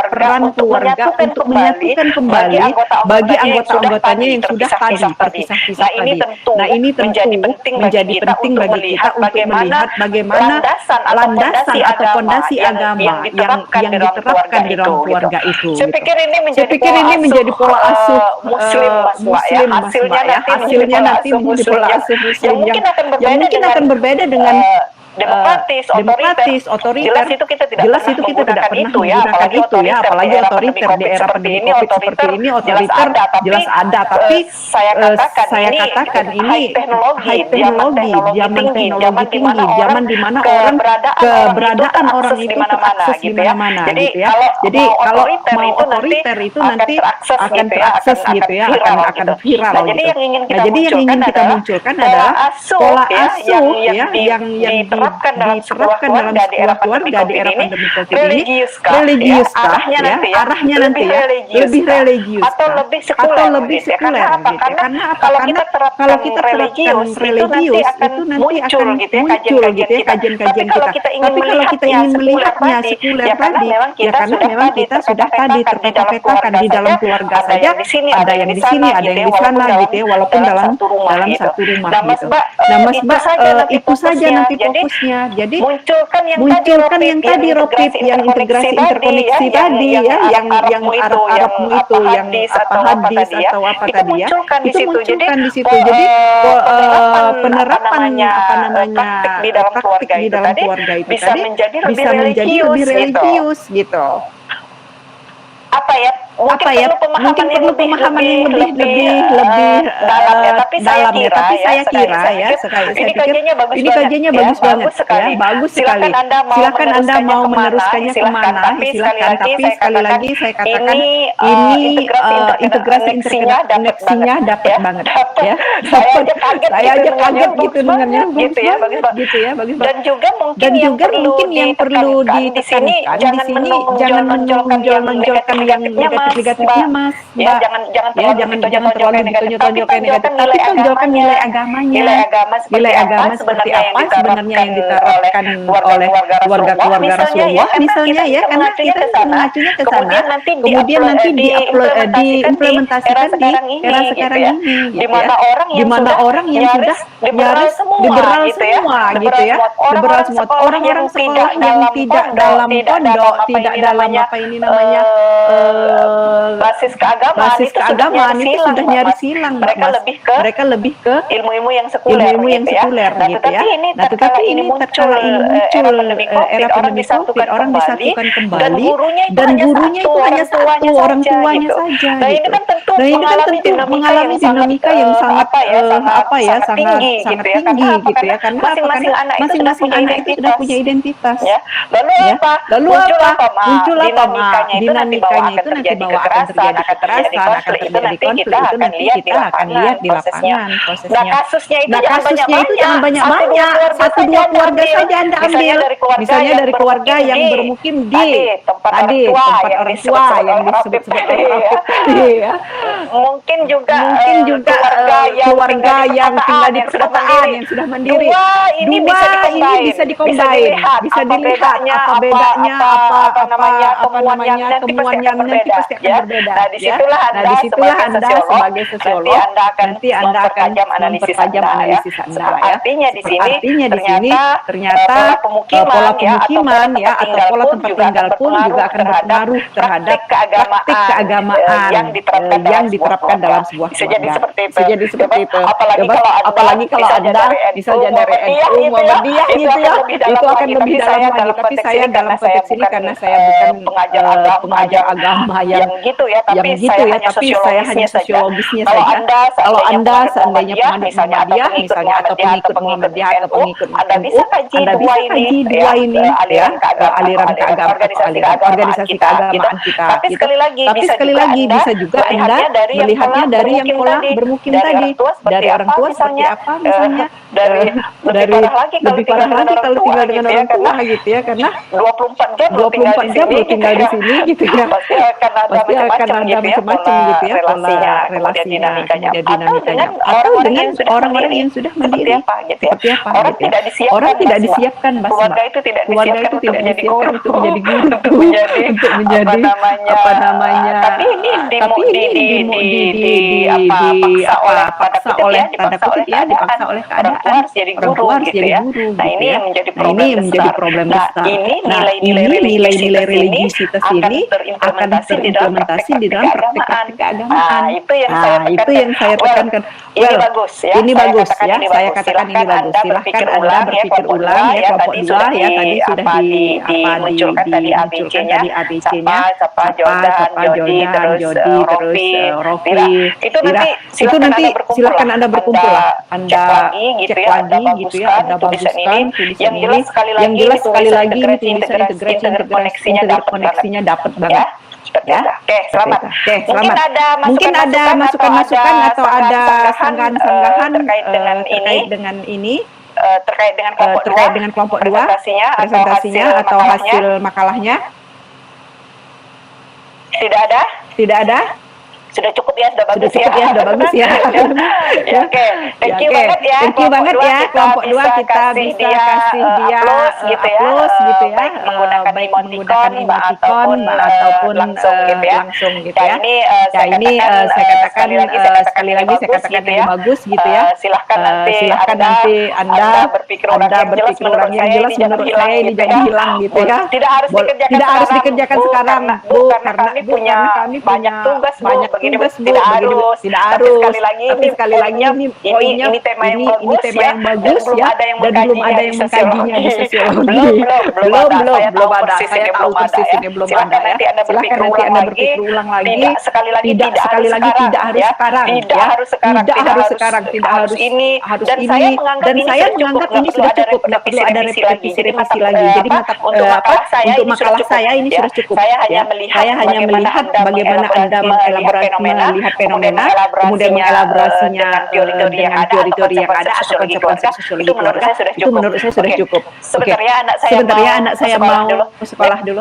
peran keluarga untuk menyatukan kembali bagi anggota-anggotanya yang sudah tadi terpisah-pisah tadi. Nah ini tentu menjadi penting bagi kita untuk melihat bagaimana landasan atau fondasi agama yang diterapkan di dalam keluarga itu. Saya pikir ini menjadi pola asuh muslim Mas Mbak ya. Hasilnya nanti menjadi pola asuh muslim yang mungkin akan berbeda dengan demokratis, otoriter. Jelas itu kita tidak pernah menggunakan itu ya, apalagi otoriter di era pandemi COVID seperti ini. Otoriter jelas ada, tapi saya katakan ini high teknologi, zaman teknologi tinggi, zaman di mana keberadaan orang itu terakses di mana-mana gitu ya. Jadi kalau mau otoriter itu nanti akan terakses gitu ya, akan viral gitu. Nah, jadi yang ingin kita munculkan adalah pola asuh ya yang diterapkan dalam sebuah keluarga di era pandemi COVID ini religius kah ya, arahnya nanti ya lebih religius atau lebih sekuler karena apa? Karena kalau kita terapkan religius itu nanti akan muncul gitu ya kajian-kajian kita. Tapi kalau kita ingin melihatnya sekuler tadi ya karena memang kita sudah tadi terpeta-petakan di dalam keluarga saja, ada yang di sini, ada yang di sana gitu ya, walaupun dalam satu rumah gitu. Nah Mas Mbak, itu saja nanti fokusnya. Jadi munculkan yang tadi Ropip, yang integrasi interkoneksi tadi ya, yang Arab-Arabmu itu, yang hadis atau apa tadi ya, itu munculkan di situ. Jadi penerapan praktik di dalam keluarga itu bisa menjadi lebih religius gitu. Apa ya apa ya, mungkin perlu pemahaman yang lebih dalam ya, tapi dalam ya, tapi saya kira saya saya pikir ini kajiannya bagus banget ya, bagus sekali. Silakan Anda mau meneruskannya kemana, silakan. Tapi sekali lagi saya katakan ini integrasi interkoneksinya dapat banget ya. Saya aja kaget gitu dengannya, gitu ya, bagus bagus. Dan juga mungkin yang perlu ditekankan di sini jangan menonjolkan yang negatifnya, Mas. Ya, jangan terlalu ditonjolkan negatif, tapi tonjolkan nilai agamanya. Nilai agama seperti apa sebenarnya yang diterapkan oleh keluarga Rasulullah misalnya ya, karena kita mengacunya ke sana. Kemudian nanti diimplementasikan di era sekarang ini di mana orang yang sudah nyaris liberal semua gitu ya. Liberal semua, orang-orang sekolah yang tidak dalam pondok, tidak dalam apa ini namanya basis keagamaan itu sudah nyaris hilang, mereka lebih ke ilmu-ilmu yang sekuler gitu ya. Nah, tetapi ini tatkala ini muncul era pandemi COVID, orang disatukan kembali dan gurunya itu hanya satu, orang tuanya saja Nah, gitu. Nah, ini kan tentu mengalami dinamika yang sangat tinggi gitu ya, karena masing-masing anak itu sudah punya identitas. Ya. Lalu apa? Muncul apa? Dinamikanya itu nanti bahwa akan terjadi kekerasan, akan terjadi konflik, itu nanti kita akan lihat di lapangan prosesnya. Nah, kasusnya itu jangan banyak-banyak, satu dua keluarga saja Anda ambil. Misalnya dari keluarga yang bermukim di tempat orang tua yang disebut-sebut orang ya. Mungkin juga keluarga yang tinggal di perkotaan yang sudah mandiri. Ini bisa dikombain, bisa dilihat apa bedanya, apa namanya temuannya nanti pasti akan berbeda. Nah, disitulah Anda sebagai sosiolog nanti Anda akan mempertajam analisis Anda ya. Artinya di sini ternyata pola pemukiman ya atau pola tempat tinggal pun juga akan berpengaruh terhadap praktik keagamaan yang diterapkan dalam sebuah keluarga. Bisa jadi seperti itu. Apalagi kalau Anda misalnya dari NU Muhammadiyah gitu ya, itu akan lebih dalam lagi. Tapi saya dalam konteks ini karena saya bukan pengajar agama yang gitu ya, tapi saya hanya sosiologisnya saja. Kalau Anda seandainya penganut Muhammadiyah misalnya atau pengikut Muhammadiyah atau pengikut Anda bisa kaji dua ini ya, aliran keagamaan atau aliran organisasi keagamaan kita. Tapi sekali lagi bisa juga Anda melihatnya dari yang pola bermukim tadi, dari orang tua seperti apa misalnya, lebih parah lagi kalau tinggal dengan orang tua gitu ya, karena 24 jam lo tinggal di sini gitu ya, pasti akan ada macam-macam gitu ya pola relasinya, dinamikanya, atau dengan orang-orang yang sudah mandiri seperti apa gitu ya. Orang tidak disiapkan, keluarga itu tidak disiapkan untuk menjadi guru, untuk menjadi apa namanya, tapi ini dipaksa oleh keadaan orang tua harus jadi guru gitu ya. Nah, ini yang menjadi problem besar. Nah, ini nilai-nilai religiusitas ini akan terimplementasi di dalam praktik keagamaan. Itu yang saya tekankan. Ini bagus ya. Saya katakan ini bagus. Silahkan Anda berpikir ulang ya, kelompok 2 ya, tadi sudah dimunculkan tadi ABC-nya, Sapa, Jordan, Jody, terus Rofi. Itu nanti silahkan Anda berkumpul lah. Anda cek lagi gitu ya, Anda baguskan tulisan ini. Yang jelas sekali lagi ini tulisan interkoneksinya dapat banget. Ya. Oke, selamat. Mungkin ada masukan-masukan atau ada sanggahan terkait dengan ini. Terkait dengan kelompok 2 presentasinya atau hasil makalahnya. Tidak ada. Sudah cukup ya, sudah bagus ya. Oke, thank you banget ya. Kelompok 2 kita bisa kasih dia upload gitu ya, baik menggunakan emoticon ataupun langsung gitu ya. Ini saya katakan sekali lagi ini bagus gitu ya. Silahkan nanti Anda berpikir orang yang jelas, menurut saya ini jangan hilang gitu ya. Tidak harus dikerjakan sekarang, Bu, karena kami punya banyak begini tuntas, Bu. tidak Begini, harus. tidak Tapi harus. sekali lagi Tapi sekali lagi ini poinnya ini tema yang ini bagus tema ya, yang bagus dan belum ya, ada yang dan belum ada yang mengkajinya di sosiologi. belum ada. Saya tahu persis ini belum ada Silakan ya. nanti Anda Silakan nanti Anda berpikir ulang lagi. Tidak sekali lagi tidak harus sekarang Tidak harus sekarang, tidak tidak harus harus sekarang, tidak harus ini, harus dan ini, saya menganggap dan ini saya sudah cukup, menganggap ini sudah cukup, nggak perlu ada repetisi lagi. Jadi untuk makalah saya untuk ini sudah makalah cukup, saya ini ya. sudah cukup. Saya hanya Ya. melihat Saya hanya melihat bagaimana Anda melihat fenomena, kemudian mengelaborasinya dengan teori-teori yang ada atau konsep-konsep sosiologi keluarga. Itu menurut saya sudah cukup. Oke. Sebentar ya, anak saya mau sekolah dulu.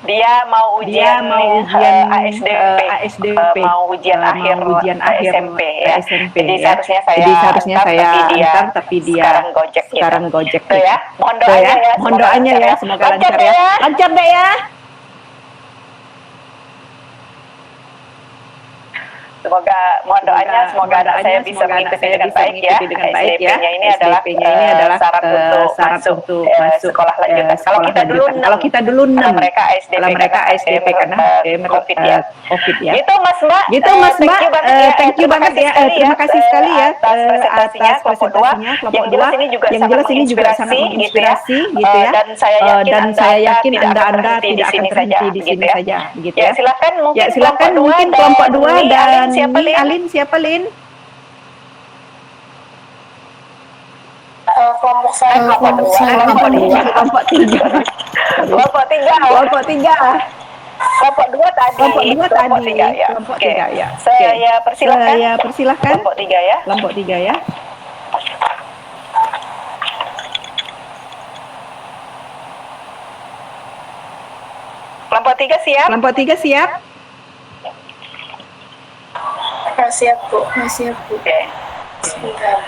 Dia mau ujian ASDP, mau ujian akhir SMP ya. Jadi seharusnya saya antar, tapi dia sekarang Gojek gitu. Ya. Mohon doanya ya, semoga lancar ya. Lancar deh ya. Mohon doanya, semoga anak saya bisa mengikuti dengan baik ya. SDP-nya ini adalah syarat untuk masuk sekolah lanjutan. Kalau kita dulu 6, mereka SDP karena COVID ya. Gitu Mas Mbak. Thank you banget ya. Terima kasih sekali ya atas presentasinya kelompok 2. Yang jelas ini juga sangat menginspirasi gitu ya. Dan saya yakin Anda tidak akan berhenti di sini saja gitu ya. Silakan mungkin kelompok 2 dan Alin siapa Lin? Kelompok saya Kelompok 3. Kelompok 3. Kelompok 2 tadi. Kelompok 3 ya. Saya persilahkan. Kelompok 3 ya. Kelompok 3 siap? Kelompok 3 siap? siap Bu. Oke. Sebentar.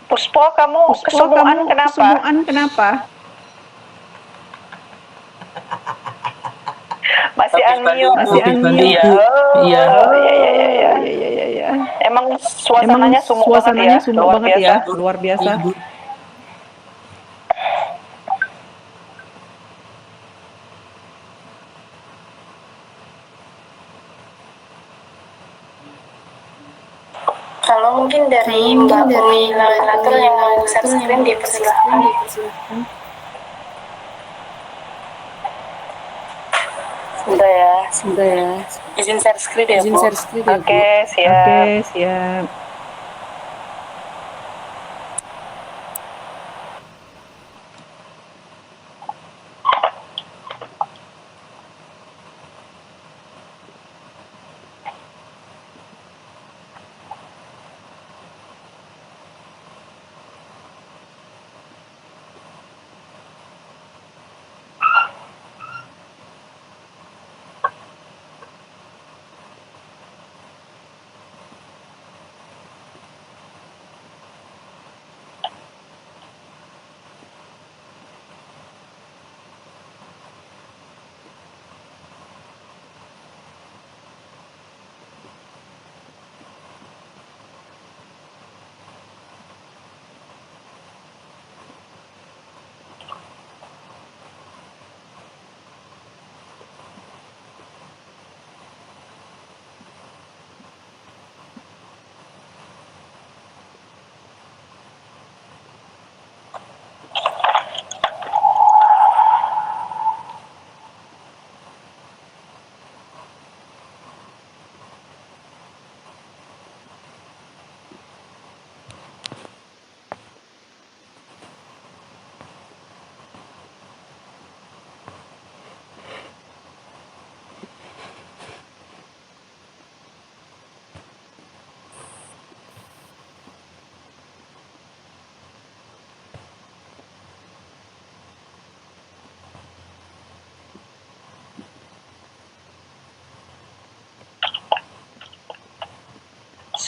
Puspo, kamu kesemuan kenapa? Masih unmute. Iya. Iya. Emang suasananya sumuk banget ya. Luar biasa. Kalau mungkin dari Mbak Umi moderator yang mau share screen dipersilahkan. Sudah ya. Izin share screen ya, Bu. Oke, siap.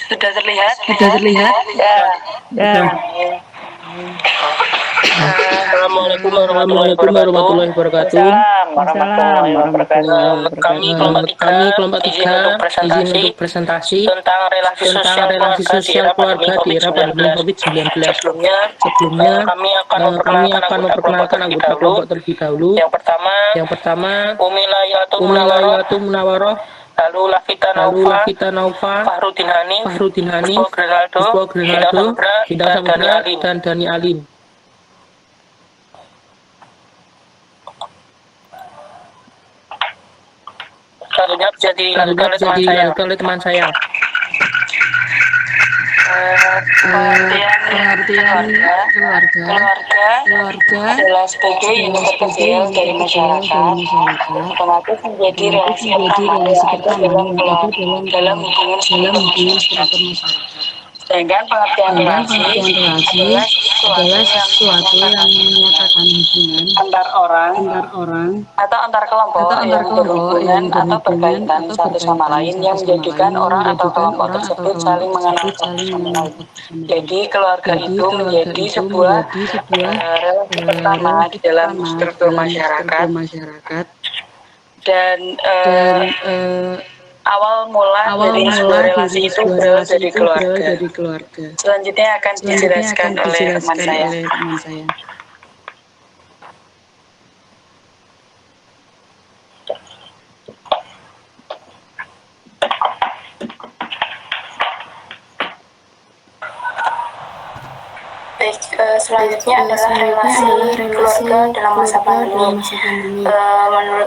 Sudah terlihat? Sudah terlihat? Ya. Assalamualaikum warahmatullahi wabarakatuh. Waalaikumsalam warahmatullahi wabarakatuh. Kami kelompok 3 izin untuk presentasi tentang relasi sosial keluarga di era pandemi COVID-19. Sebelumnya, kami akan memperkenalkan anggota kelompok terlebih dahulu. Yang pertama, Umi Laylatul Munawaroh, lalu Lafita Naufa, Fahrudin Hani, Uspo Grenaldo, Bintang Samudra, dan Dani Alim. Selanjutnya bisa dilanjutkan oleh teman saya. Pengertian keluarga adalah sebagai unit terkecil dari masyarakat, otomatis menjadi relasi pertama yang ada dalam hubungan struktur masyarakat. Sedangkan pengertian relasi adalah sesuatu yang menyatakan hubungan antar orang atau antar kelompok yang berhubungan atau berkaitan satu sama lain yang menjadikan orang atau kelompok tersebut saling mengenal satu sama lain. Jadi keluarga itu menjadi sebuah relasi pertama di dalam struktur masyarakat dan awal mula dari sebuah relasi itu berawal dari keluarga. Selanjutnya akan dijelaskan oleh teman saya. Baik, selanjutnya adalah relasi keluarga dalam masa pandemi. Menurut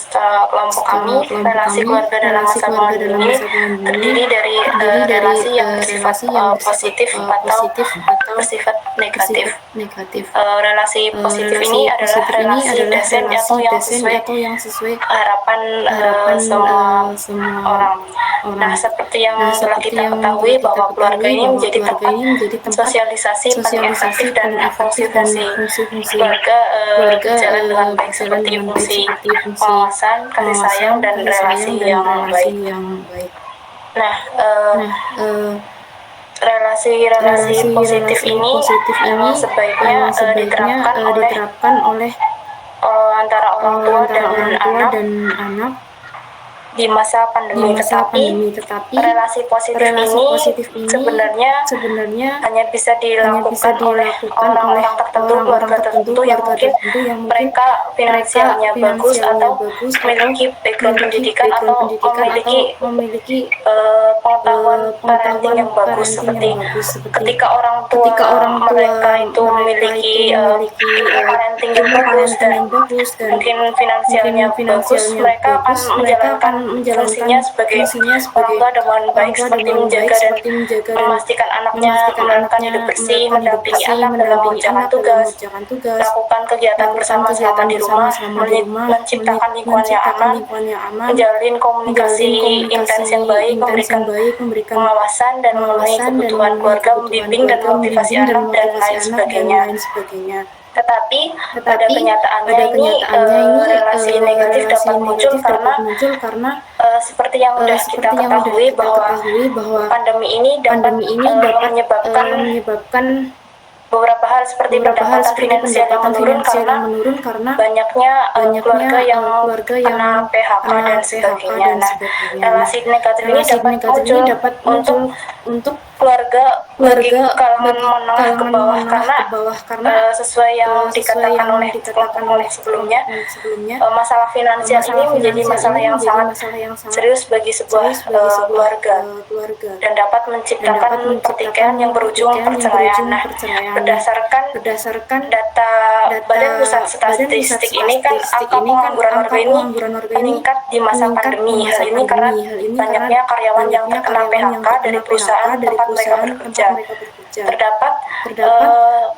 kelompok kami, relasi keluarga dalam masa pandemi ini terdiri dari relasi yang bersifat positif atau bersifat negatif. Relasi positif ini adalah relasi dosen atau yang sesuai harapan semua orang. Nah, seperti yang telah kita ketahui bahwa keluarga ini menjadi tempat sosialisasi paling efektif dan fungsi-fungsi keluarga berjalan dengan baik seperti fungsi pengawasan, kasih sayang, dan relasi yang baik. Nah, relasi positif ini sebaiknya diterapkan oleh antara orang tua dan anak di masa pandemi, tetapi relasi positif ini sebenarnya hanya bisa dilakukan oleh orang-orang tertentu, keluarga tertentu yang mungkin mereka finansialnya bagus atau memiliki background pendidikan atau memiliki pengetahuan parenting yang bagus, seperti ketika orang tua mereka itu memiliki parenting yang bagus dan mungkin finansialnya bagus, mereka akan menjalankan fungsinya sebagai orang tua dengan baik, seperti menjaga dan memastikan anaknya melakukan hidup bersih, mendampingi anak dalam mengerjakan tugas, melakukan kegiatan bersama-sama di rumah, menciptakan lingkungan yang aman, menjalin komunikasi intens yang baik, memberikan pengawasan dan memenuhi kebutuhan keluarga, membimbing dan memotivasi anak, dan lain sebagainya. Tetapi pada kenyataannya ini relasi negatif dapat muncul karena seperti yang sudah kita ketahui bahwa pandemi ini dapat menyebabkan beberapa hal seperti pendapatan finansial yang menurun karena banyaknya keluarga yang kena PHK dan sebagainya. Nah, relasi negatif ini dapat muncul untuk keluarga kalangan menengah ke bawah karena sesuai yang dikatakan oleh sebelumnya, masalah finansial ini menjadi masalah yang sangat serius bagi sebuah keluarga dan dapat menciptakan pertikaian yang berujung perceraian. Nah, berdasarkan data Badan Pusat Statistik ini kan angka pengangguran warga ini meningkat di masa pandemi. Hal ini karena banyaknya karyawan yang terkena PHK dari perusahaan tempat mereka bekerja. Terdapat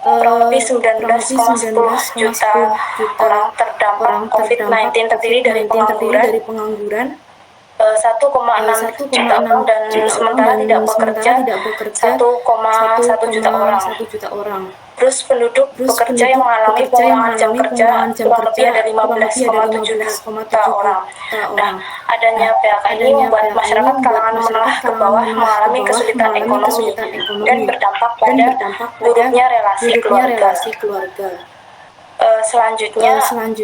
kurang lebih 19,10 juta orang terdampak COVID-19 terdiri dari pengangguran, 1,6 juta orang, dan sementara tidak bekerja 1,1 juta orang. Terus penduduk pekerja yang mengalami pengurangan jam kerja kurang lebih ada 15,7 juta orang. Nah, adanya PHK ini membuat masyarakat kalangan menengah ke bawah mengalami kesulitan ekonomi dan berdampak pada buruknya relasi keluarga. Selanjutnya,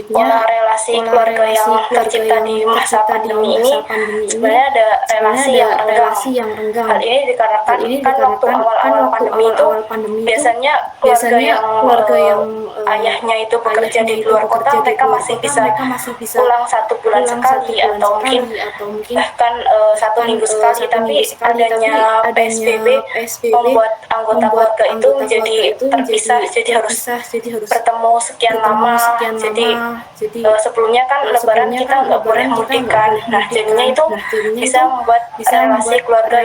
pola relasi keluarga yang tercipta di masa pandemi ini sebenarnya ada relasi yang renggang. Hal ini dikarenakan kan waktu awal-awal pandemi itu biasanya keluarga yang ayahnya itu bekerja di luar kota, mereka masih bisa pulang 1 bulan sekali atau mungkin bahkan 1 minggu sekali. Tapi adanya PSBB membuat anggota keluarga itu menjadi terpisah, jadi harus bertemu sekian lama. Jadi sebelumnya kan Lebaran kita nggak boleh mudik kan. Nah, jadinya itu bisa membuat relasi keluarga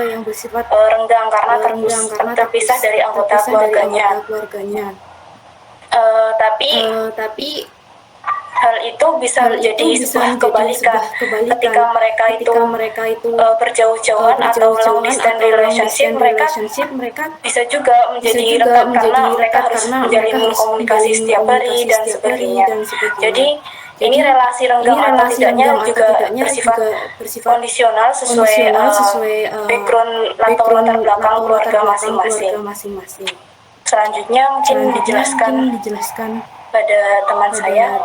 yang bersifat renggang karena terpisah dari anggota keluarganya. Tapi hal itu bisa menjadi sebuah kebalikan ketika mereka itu berjauh-jauhan atau long distance relationship, mereka bisa juga menjadi renggang karena mereka harus menjalin komunikasi setiap hari dan sebagainya. Jadi ini relasi renggang atau tidaknya juga bersifat kondisional sesuai background atau latar belakang keluarga masing-masing. Selanjutnya mungkin dijelaskan pada teman saya.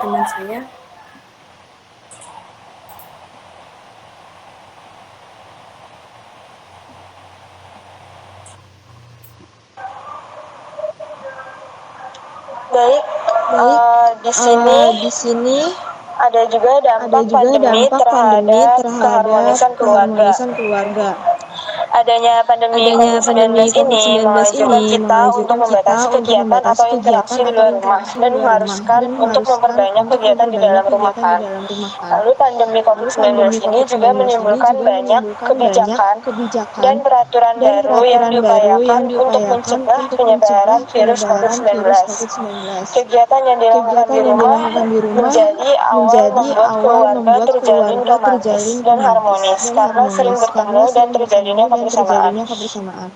Baik, di sini ada juga dampak pandemi terhadap keharmonisan keluarga. Adanya pandemi COVID-19 ini mewajibkan kita untuk membatasi kegiatan atau interaksi di luar rumah dan mengharuskan untuk memperbanyak kegiatan di dalam rumah kan. Lalu pandemi COVID-19 ini juga menimbulkan banyak kebijakan dan peraturan baru yang diupayakan untuk mencegah penyebaran virus COVID-19. Kegiatan yang dilakukan di rumah menjadi awal membuat keluarga terjalin romantis dan harmonis karena sering bertemu dan terjadinya kebersamaan.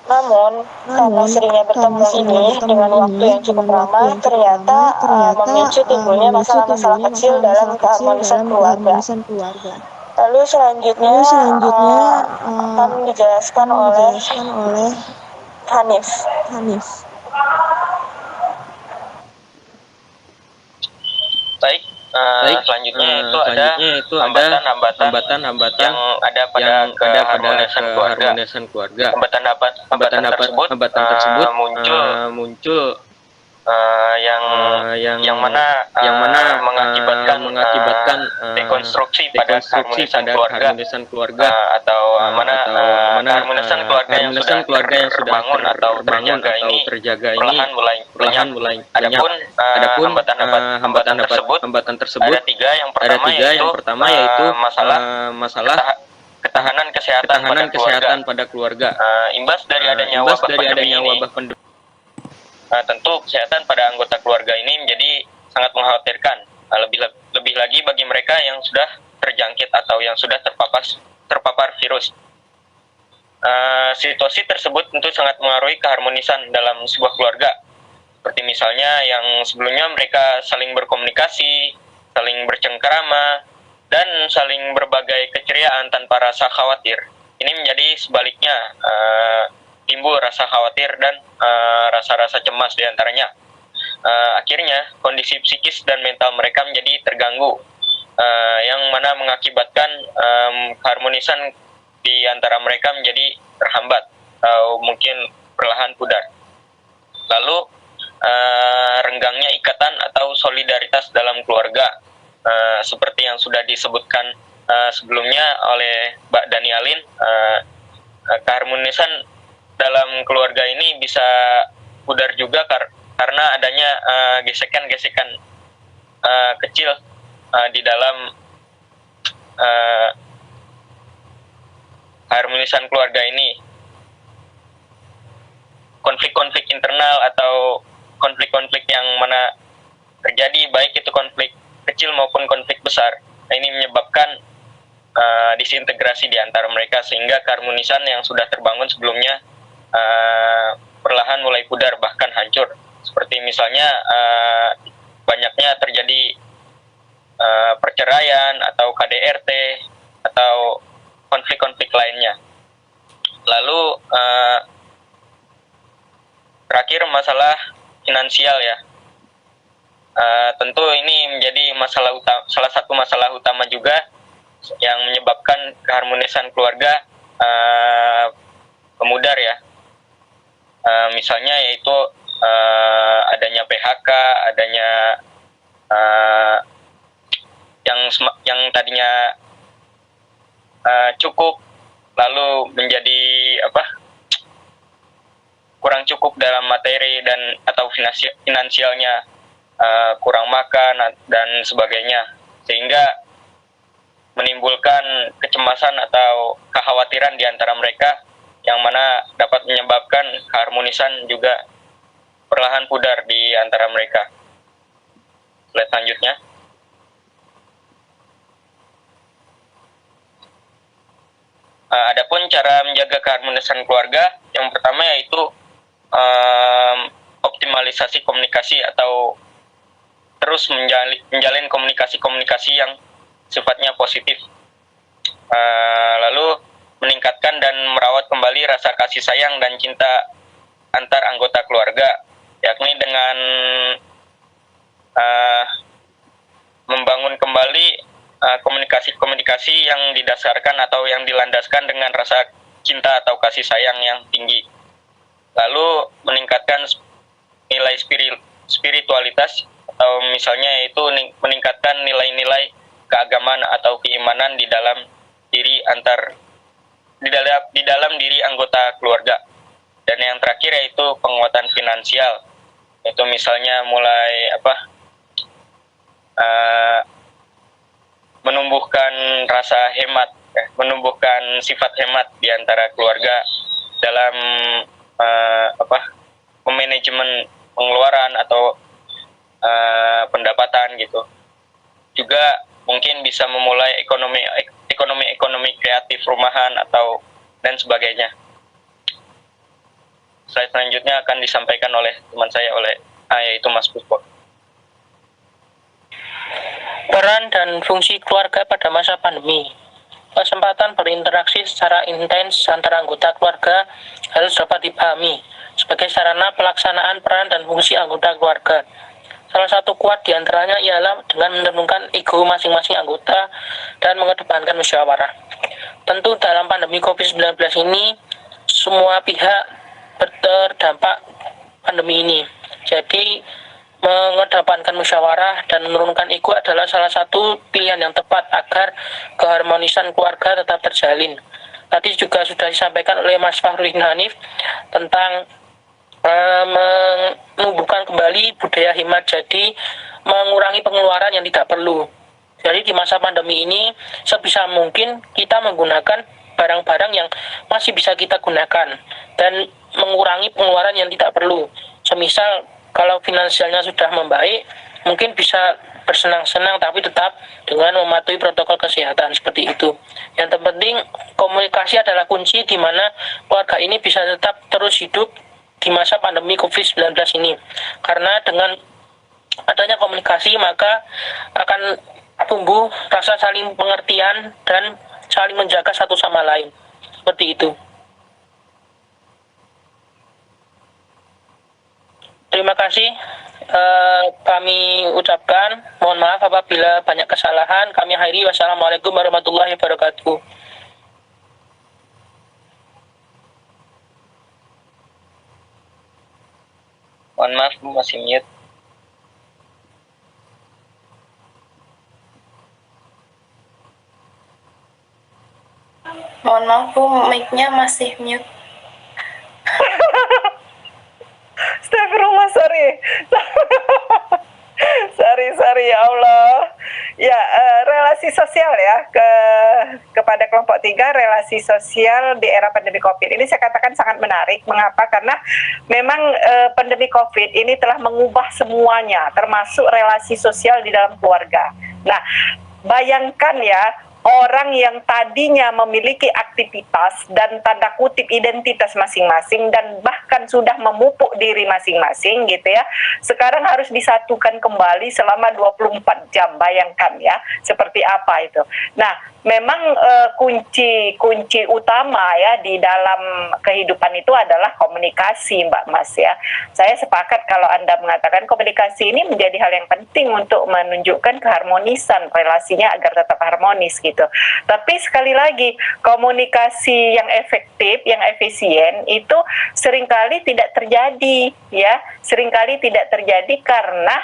Namun, karena seringnya bertemu ini dengan waktu yang cukup lama, ternyata memicu timbulnya masalah-masalah kecil dalam keharmonisan keluarga. Lalu selanjutnya akan dijelaskan oleh Hanif. Baik, selanjutnya itu ada hambatan-hambatan yang ada pada keharmonisan keluarga. Hambatan tersebut muncul yang mana mengakibatkan dekonstruksi pada keharmonisan keluarga atau keharmonisan keluarga yang sudah terbangun atau terjaga ini perlahan mulai lenyap. Adapun hambatan tersebut ada tiga. Yang pertama yaitu masalah ketahanan kesehatan pada keluarga. Imbas dari adanya wabah pandemi. Tentu kesehatan pada anggota keluarga ini menjadi sangat mengkhawatirkan, lebih lagi bagi mereka yang sudah terjangkit atau yang sudah terpapar virus. Situasi tersebut tentu sangat mengaruhi keharmonisan dalam sebuah keluarga. Seperti misalnya yang sebelumnya mereka saling berkomunikasi, saling bercengkerama, dan saling berbagai keceriaan tanpa rasa khawatir. Ini menjadi sebaliknya, timbul rasa khawatir dan rasa-rasa cemas diantaranya. Akhirnya kondisi psikis dan mental mereka menjadi terganggu, yang mana mengakibatkan keharmonisan di antara mereka menjadi terhambat atau mungkin perlahan pudar. Lalu renggangnya ikatan atau solidaritas dalam keluarga, seperti yang sudah disebutkan sebelumnya oleh Mbak Dani Alin. Keharmonisan dalam keluarga ini bisa pudar juga karena adanya gesekan-gesekan kecil di dalam keharmonisan keluarga ini. Konflik-konflik internal atau konflik-konflik yang mana terjadi, baik itu konflik kecil maupun konflik besar, ini menyebabkan disintegrasi di antara mereka, sehingga keharmonisan yang sudah terbangun sebelumnya perlahan mulai pudar bahkan hancur. seperti misalnya banyaknya terjadi perceraian atau KDRT atau konflik-konflik lainnya. Lalu terakhir masalah finansial ya. Tentu ini menjadi salah satu masalah utama juga yang menyebabkan keharmonisan keluarga pemudar ya. Misalnya yaitu adanya PHK, adanya yang tadinya cukup lalu menjadi kurang cukup dalam materi dan atau finansialnya, kurang makan dan sebagainya, sehingga menimbulkan kecemasan atau kekhawatiran di antara mereka yang mana dapat menyebabkan keharmonisan juga perlahan pudar di antara mereka. Slide selanjutnya. Adapun cara menjaga keharmonisan keluarga, yang pertama yaitu optimalisasi komunikasi atau terus menjalin komunikasi-komunikasi yang sifatnya positif. Lalu meningkatkan dan merawat kembali rasa kasih sayang dan cinta antar anggota keluarga, yakni dengan membangun kembali komunikasi-komunikasi yang didasarkan atau yang dilandaskan dengan rasa cinta atau kasih sayang yang tinggi. Lalu meningkatkan nilai spiritualitas atau misalnya yaitu meningkatkan nilai-nilai keagamaan atau keimanan di dalam diri diri anggota keluarga. Dan yang terakhir yaitu penguatan finansial, itu misalnya mulai menumbuhkan rasa hemat, menumbuhkan sifat hemat di antara keluarga dalam manajemen pengeluaran atau pendapatan gitu. Juga mungkin bisa memulai ekonomi kreatif rumahan atau dan sebagainya. Slide selanjutnya akan disampaikan oleh teman saya yaitu Mas Puspo. Peran dan fungsi keluarga pada masa pandemi. Kesempatan berinteraksi secara intens antara anggota keluarga harus dapat dipahami sebagai sarana pelaksanaan peran dan fungsi anggota keluarga. Salah satu kuat diantaranya ialah dengan menurunkan ego masing-masing anggota dan mengedepankan musyawarah. Tentu dalam pandemi COVID-19 ini, semua pihak terdampak pandemi ini. Jadi, mengedepankan musyawarah dan menurunkan ego adalah salah satu pilihan yang tepat agar keharmonisan keluarga tetap terjalin. Tadi juga sudah disampaikan oleh Mas Fahrudin Hanif tentang menumbuhkan kembali budaya hemat, jadi mengurangi pengeluaran yang tidak perlu. Jadi di masa pandemi ini sebisa mungkin kita menggunakan barang-barang yang masih bisa kita gunakan dan mengurangi pengeluaran yang tidak perlu. Semisal kalau finansialnya sudah membaik, mungkin bisa bersenang-senang tapi tetap dengan mematuhi protokol kesehatan seperti itu. Yang terpenting komunikasi adalah kunci di mana keluarga ini bisa tetap terus hidup di masa pandemi COVID-19 ini. Karena dengan adanya komunikasi maka akan tumbuh rasa saling pengertian dan saling menjaga satu sama lain. Seperti itu. Terima kasih kami ucapkan. Mohon maaf apabila banyak kesalahan. Kami akhiri. Wassalamualaikum warahmatullahi wabarakatuh. Mohon maaf, Bu, masih mute. Mohon maaf, Bu, mic-nya masih mute. Astagfirullah, sorry. sorry ya Allah. Ya, relasi sosial ya kepada kelompok 3, relasi sosial di era pandemi COVID. Ini saya katakan sangat menarik. Mengapa? Karena memang pandemi COVID ini telah mengubah semuanya, termasuk relasi sosial di dalam keluarga. Nah, bayangkan ya, orang yang tadinya memiliki aktivitas dan tanda kutip identitas masing-masing dan bahkan sudah memupuk diri masing-masing gitu ya, sekarang harus disatukan kembali selama 24 jam. Bayangkan ya seperti apa itu. Nah, memang kunci utama ya di dalam kehidupan itu adalah komunikasi, Mbak Mas ya. Saya sepakat kalau Anda mengatakan komunikasi ini menjadi hal yang penting untuk menunjukkan keharmonisan relasinya agar tetap harmonis gitu. Tapi sekali lagi, komunikasi yang efektif, yang efisien itu seringkali tidak terjadi ya. Seringkali tidak terjadi karena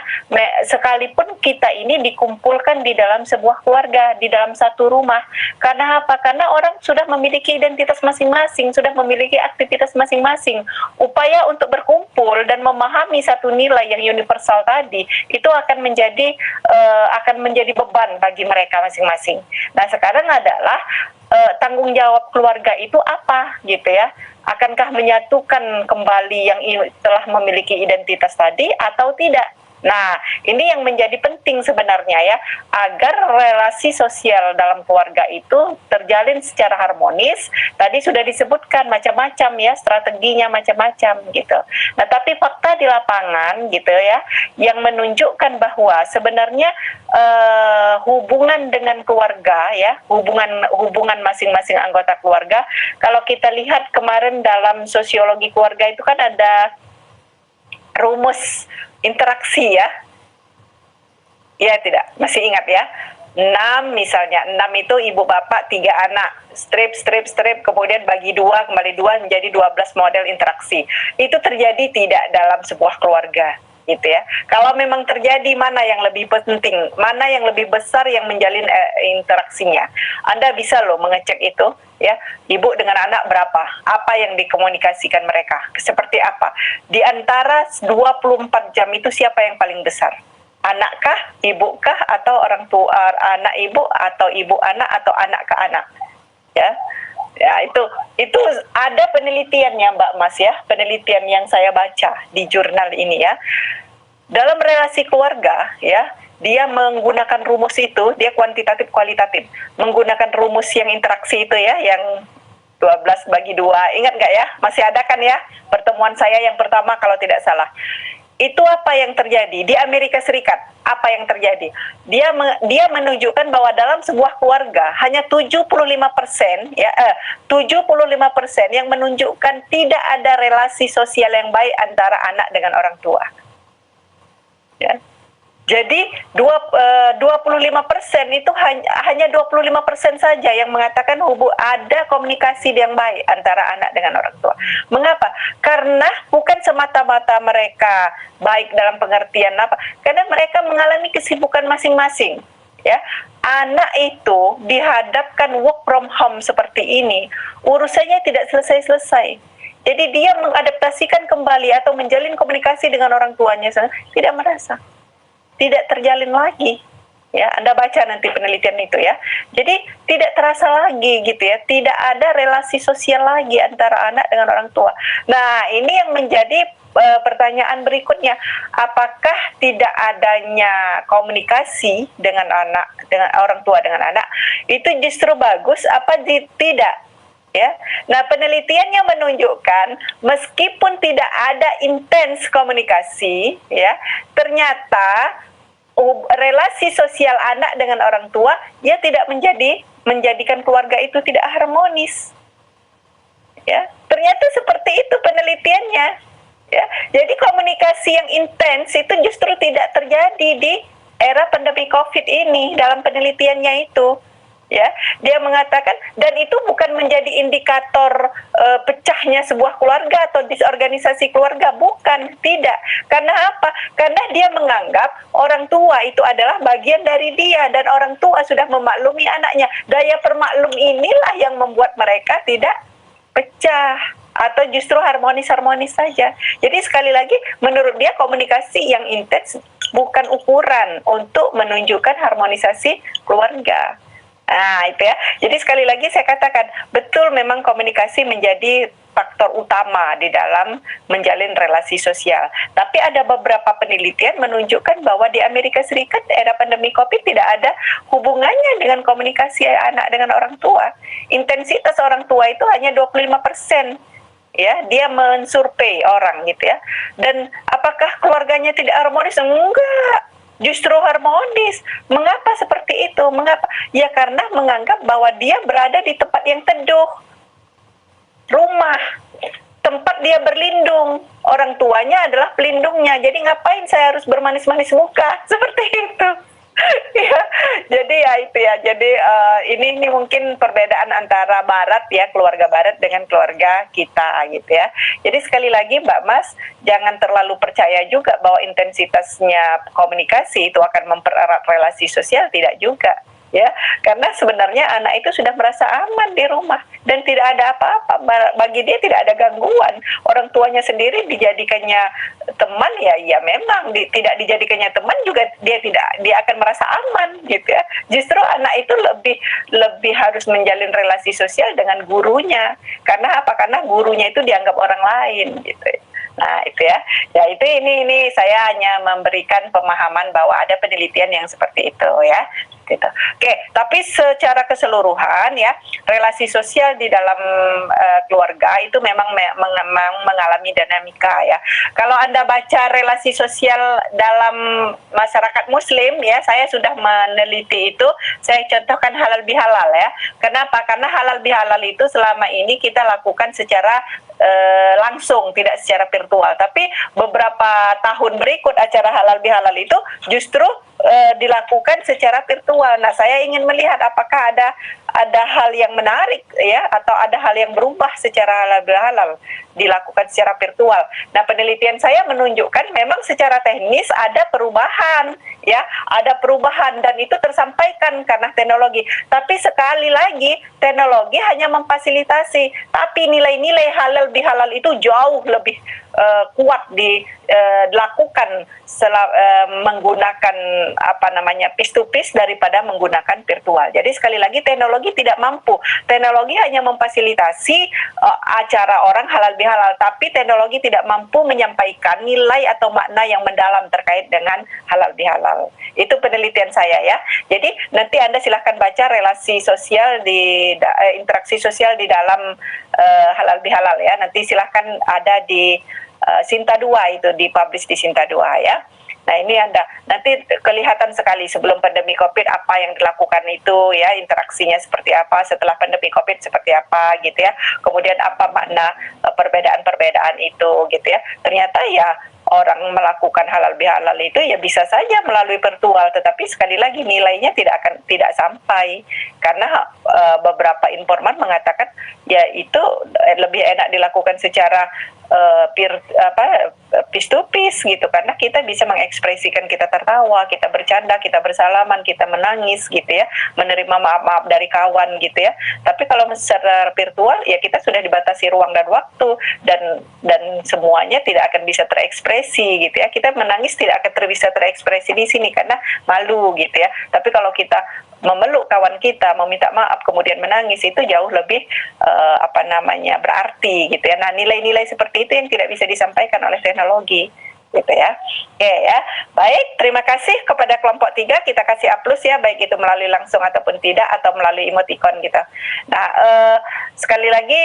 sekalipun kita ini dikumpulkan di dalam sebuah keluarga, di dalam satu rumah. Karena apa? Karena orang sudah memiliki identitas masing-masing, sudah memiliki aktivitas masing-masing. Upaya untuk berkumpul dan memahami satu nilai yang universal tadi itu akan menjadi beban bagi mereka masing-masing. Nah, sekarang adalah tanggung jawab keluarga itu apa gitu ya? Akankah menyatukan kembali yang telah memiliki identitas tadi atau tidak? Nah, ini yang menjadi penting sebenarnya ya, agar relasi sosial dalam keluarga itu terjalin secara harmonis. Tadi sudah disebutkan macam-macam ya, strateginya macam-macam gitu. Nah, tapi fakta di lapangan gitu ya, yang menunjukkan bahwa sebenarnya hubungan dengan keluarga ya, hubungan masing-masing anggota keluarga, kalau kita lihat kemarin dalam sosiologi keluarga itu kan ada rumus interaksi ya. Ya tidak, masih ingat ya. 6 misalnya, 6 itu ibu bapak 3 anak, strip, kemudian bagi 2, kembali 2 menjadi 12 model interaksi. Itu terjadi tidak dalam sebuah keluarga gitu ya. Kalau memang terjadi, mana yang lebih penting, mana yang lebih besar yang menjalin interaksinya. Anda bisa loh mengecek itu ya, ibu dengan anak berapa, apa yang dikomunikasikan mereka, seperti apa. Di antara 24 jam itu siapa yang paling besar? Anakkah, ibukah, atau orang tua, anak ibu, atau ibu anak, atau anak ke anak ya. Ya, itu ada penelitiannya Mbak Mas ya, penelitian yang saya baca di jurnal ini ya. Dalam relasi keluarga ya, dia menggunakan rumus itu, dia kuantitatif kualitatif, menggunakan rumus yang interaksi itu ya, yang 12 bagi 2. Ingat nggak ya? Masih ada kan ya pertemuan saya yang pertama kalau tidak salah. Itu apa yang terjadi di Amerika Serikat? Apa yang terjadi? Dia menunjukkan bahwa dalam sebuah keluarga hanya 75% ya, 75% yang menunjukkan tidak ada relasi sosial yang baik antara anak dengan orang tua. Ya. Jadi 25% itu hanya 25% saja yang mengatakan ada komunikasi yang baik antara anak dengan orang tua. Mengapa? Karena bukan semata-mata mereka baik dalam pengertian apa, karena mereka mengalami kesibukan masing-masing. Ya, anak itu dihadapkan work from home seperti ini, urusannya tidak selesai-selesai. Jadi dia mengadaptasikan kembali atau menjalin komunikasi dengan orang tuanya, tidak merasa. Tidak terjalin lagi ya, Anda baca nanti penelitian itu ya. Jadi tidak terasa lagi gitu ya, tidak ada relasi sosial lagi antara anak dengan orang tua. Nah, ini yang menjadi pertanyaan berikutnya, apakah tidak adanya komunikasi dengan anak, dengan orang tua dengan anak itu justru bagus apa tidak ya? Nah, penelitiannya menunjukkan meskipun tidak ada intens komunikasi ya, ternyata relasi sosial anak dengan orang tua dia tidak menjadikan keluarga itu tidak harmonis. Ya, ternyata seperti itu penelitiannya. Ya, jadi komunikasi yang intens itu justru tidak terjadi di era pandemi Covid ini dalam penelitiannya itu. Ya, dia mengatakan, dan itu bukan menjadi indikator pecahnya sebuah keluarga atau disorganisasi keluarga, bukan, tidak. Karena apa? Karena dia menganggap orang tua itu adalah bagian dari dia dan orang tua sudah memaklumi anaknya. Daya permaklum inilah yang membuat mereka tidak pecah atau justru harmonis-harmonis saja. Jadi sekali lagi, menurut dia komunikasi yang intens bukan ukuran untuk menunjukkan harmonisasi keluarga. Nah, itu ya. Jadi sekali lagi saya katakan, betul memang komunikasi menjadi faktor utama di dalam menjalin relasi sosial. Tapi ada beberapa penelitian menunjukkan bahwa di Amerika Serikat era pandemi COVID tidak ada hubungannya dengan komunikasi anak dengan orang tua. Intensitas orang tua itu hanya 25%. Ya, dia mensurvei orang gitu ya. Dan apakah keluarganya tidak harmonis? Enggak, justru harmonis. Mengapa seperti itu? Mengapa? Ya karena menganggap bahwa dia berada di tempat yang teduh, rumah, tempat dia berlindung. Orang tuanya adalah pelindungnya. Jadi ngapain saya harus bermanis-manis muka? Seperti itu. Ya, jadi ya itu ya. Jadi ini mungkin perbedaan antara Barat ya, keluarga Barat dengan keluarga kita gitu ya. Jadi sekali lagi Mbak Mas, jangan terlalu percaya juga bahwa intensitasnya komunikasi itu akan mempererat relasi sosial, tidak juga. Ya, karena sebenarnya anak itu sudah merasa aman di rumah dan tidak ada apa-apa, bagi dia tidak ada gangguan. Orang tuanya sendiri dijadikannya teman ya memang tidak dijadikannya teman juga dia akan merasa aman gitu ya. Justru anak itu lebih harus menjalin relasi sosial dengan gurunya. Karena apa? Karena gurunya itu dianggap orang lain gitu. Nah itu ya, ini saya hanya memberikan pemahaman bahwa ada penelitian yang seperti itu ya. Gitu. Oke, tapi secara keseluruhan ya, relasi sosial di dalam keluarga itu memang mengalami dinamika ya. Kalau Anda baca relasi sosial dalam masyarakat Muslim ya, saya sudah meneliti itu. Saya contohkan halal bihalal ya. Kenapa? Karena halal bihalal itu selama ini kita lakukan secara langsung, tidak secara virtual. Tapi beberapa tahun berikut acara halal bihalal itu justru dilakukan secara virtual. Nah, saya ingin melihat apakah ada hal yang menarik ya, atau ada hal yang berubah secara halal bihalal dilakukan secara virtual. Nah, penelitian saya menunjukkan memang secara teknis ada perubahan ya, ada perubahan dan itu tersampaikan karena teknologi. Tapi sekali lagi teknologi hanya memfasilitasi, tapi nilai-nilai halal bihalal itu jauh lebih kuat dilakukan menggunakan face to face daripada menggunakan virtual. Jadi sekali lagi teknologi tidak mampu. Teknologi hanya memfasilitasi acara orang halal bihalal, tapi teknologi tidak mampu menyampaikan nilai atau makna yang mendalam terkait dengan halal bihalal. Itu penelitian saya ya. Jadi nanti Anda silahkan baca relasi sosial interaksi sosial di dalam halal bihalal ya. Nanti silahkan ada di Sinta 2 itu dipublish di Sinta 2 ya. Nah ini Anda nanti kelihatan sekali sebelum pandemi COVID apa yang dilakukan itu ya, interaksinya seperti apa, setelah pandemi COVID seperti apa gitu ya. Kemudian apa makna perbedaan-perbedaan itu gitu ya. Ternyata ya orang melakukan halal bihalal itu ya bisa saja melalui virtual, tetapi sekali lagi nilainya tidak sampai karena beberapa informan mengatakan ya itu lebih enak dilakukan secara face to face gitu, karena kita bisa mengekspresikan, kita tertawa, kita bercanda, kita bersalaman, kita menangis gitu ya, menerima maaf-maaf dari kawan gitu ya. Tapi kalau secara virtual ya kita sudah dibatasi ruang dan waktu dan semuanya tidak akan bisa terekspresi gitu ya. Kita menangis tidak akan bisa terekspresi di sini karena malu gitu ya. Tapi kalau kita memeluk kawan kita, meminta maaf, kemudian menangis, itu jauh lebih berarti gitu ya. Nah, nilai-nilai seperti itu yang tidak bisa disampaikan oleh teknologi gitu ya. Oke ya. Baik, terima kasih kepada kelompok 3, kita kasih A+ ya, baik itu melalui langsung ataupun tidak atau melalui emoticon gitu. Nah, sekali lagi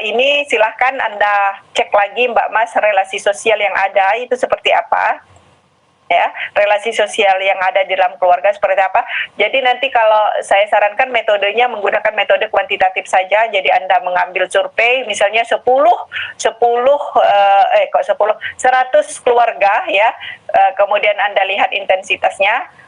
ini silahkan Anda cek lagi Mbak Mas relasi sosial yang ada itu seperti apa. Ya, relasi sosial yang ada di dalam keluarga seperti apa. Jadi nanti kalau saya sarankan metodenya menggunakan metode kuantitatif saja. Jadi Anda mengambil survei misalnya 100 keluarga ya. Kemudian Anda lihat intensitasnya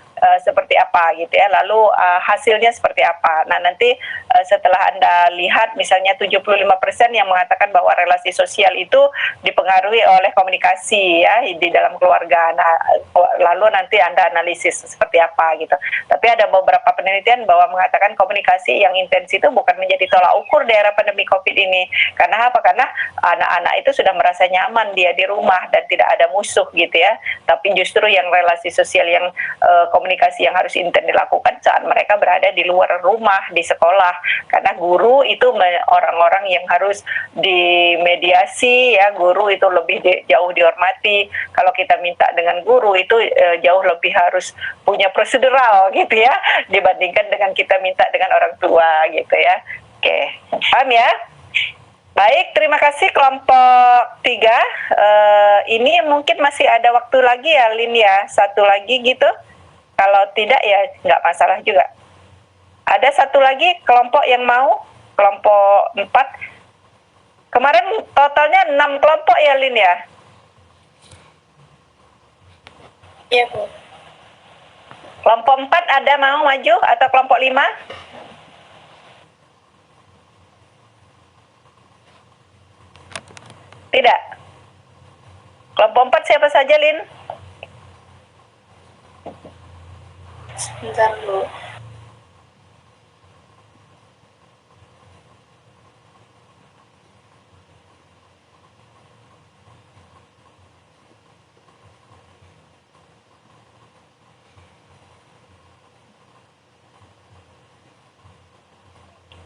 seperti apa gitu ya, lalu hasilnya seperti apa. Nah nanti setelah Anda lihat misalnya 75% yang mengatakan bahwa relasi sosial itu dipengaruhi oleh komunikasi ya di dalam keluarga. Nah lalu nanti Anda analisis seperti apa gitu. Tapi ada beberapa penelitian bahwa mengatakan komunikasi yang intens itu bukan menjadi tolak ukur di era pandemi COVID ini. Karena apa? Karena anak-anak itu sudah merasa nyaman dia di rumah dan tidak ada musuh gitu ya. Tapi justru yang relasi sosial yang komunikasi komunikasi yang harus intens dilakukan saat mereka berada di luar rumah, di sekolah. Karena guru itu orang-orang yang harus dimediasi, ya, guru itu lebih jauh dihormati. Kalau kita minta dengan guru itu jauh lebih harus punya prosedural gitu ya, dibandingkan dengan kita minta dengan orang tua gitu ya. Oke, paham ya? Baik, terima kasih kelompok 3. Ini mungkin masih ada waktu lagi ya, Lin ya, satu lagi gitu. Kalau tidak ya nggak masalah juga. Ada satu lagi kelompok yang mau, kelompok 4. Kemarin totalnya 6 kelompok ya, Lin ya? Iya, Bu. Kelompok 4 ada mau maju atau kelompok 5? Tidak. Kelompok 4 siapa saja, Lin? Sebentar, Bu.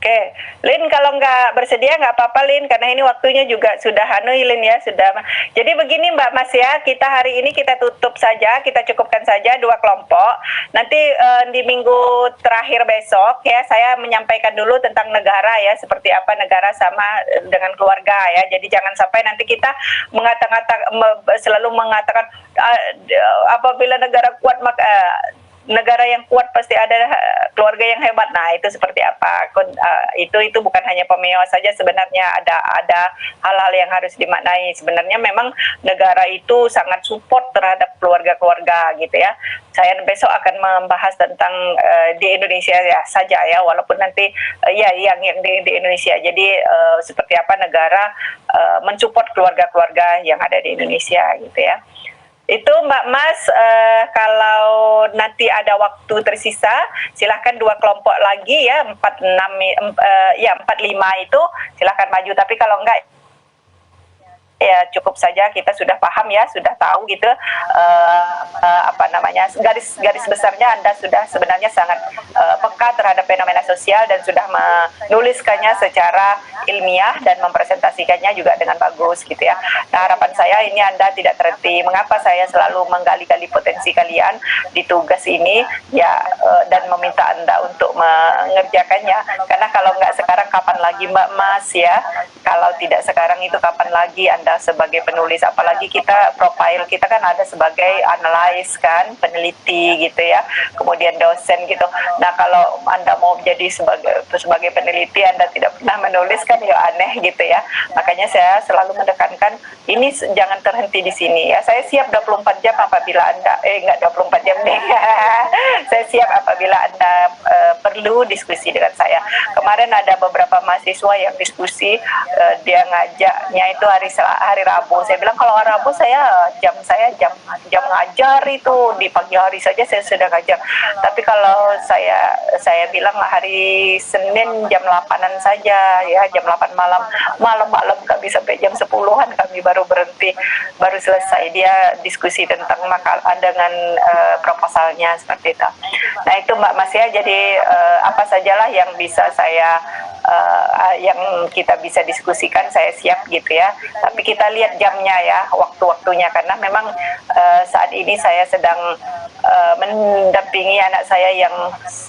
Oke, Lin kalau nggak bersedia nggak apa-apa, Lin, karena ini waktunya juga sudah Lin ya, sudah. Jadi begini Mbak Mas ya, kita hari ini kita tutup saja, kita cukupkan saja 2 kelompok. Nanti di minggu terakhir besok ya, saya menyampaikan dulu tentang negara ya, seperti apa negara sama dengan keluarga ya. Jadi jangan sampai nanti kita selalu mengatakan apabila negara kuat maka negara yang kuat pasti ada keluarga yang hebat. Nah, itu seperti apa? Itu bukan hanya pemeo saja, sebenarnya ada hal-hal yang harus dimaknai. Sebenarnya memang negara itu sangat support terhadap keluarga-keluarga gitu ya. Saya besok akan membahas tentang di Indonesia ya saja ya, walaupun nanti yang di Indonesia. Jadi seperti apa negara mensupport keluarga-keluarga yang ada di Indonesia gitu ya. Itu Mbak Mas, kalau nanti ada waktu tersisa silahkan 2 kelompok lagi ya, 4, 6 ya 4, 5 itu silahkan maju, tapi kalau enggak ya cukup saja, kita sudah paham ya, sudah tahu gitu garis besarnya Anda sudah sebenarnya sangat peka terhadap fenomena sosial dan sudah menuliskannya secara ilmiah dan mempresentasikannya juga dengan bagus gitu ya. Nah, harapan saya ini Anda tidak terhenti. Mengapa saya selalu menggali-gali potensi kalian di tugas ini ya, dan meminta Anda untuk mengerjakannya, karena kalau nggak sekarang kapan lagi Mbak Mas ya, kalau tidak sekarang itu kapan lagi Anda sebagai penulis, apalagi kita profil kita kan ada sebagai analis kan, peneliti gitu ya, kemudian dosen gitu. Nah, kalau Anda mau jadi sebagai peneliti Anda tidak pernah menulis kan ya aneh gitu ya. Makanya saya selalu menekankan ini jangan terhenti di sini ya. Saya siap 24 jam apabila Anda enggak 24 jam nih. Saya siap apabila Anda perlu diskusi dengan saya. Kemarin ada beberapa mahasiswa yang diskusi, dia ngajaknya itu hari Rabu. Saya bilang kalau hari Rabu jam ngajar itu di pagi hari saja saya sudah ngajar. Tapi kalau saya bilang hari Senin jam 8-an saja ya, jam 8 malam kami sampai jam 10-an kami baru berhenti, baru selesai dia diskusi tentang makalah dengan proposalnya seperti itu. Nah, itu Mbak Mas ya, jadi apa sajalah yang bisa saya yang kita bisa diskusikan saya siap gitu ya. Tapi kita lihat jamnya ya, waktu-waktunya, karena memang saat ini saya sedang mendampingi anak saya yang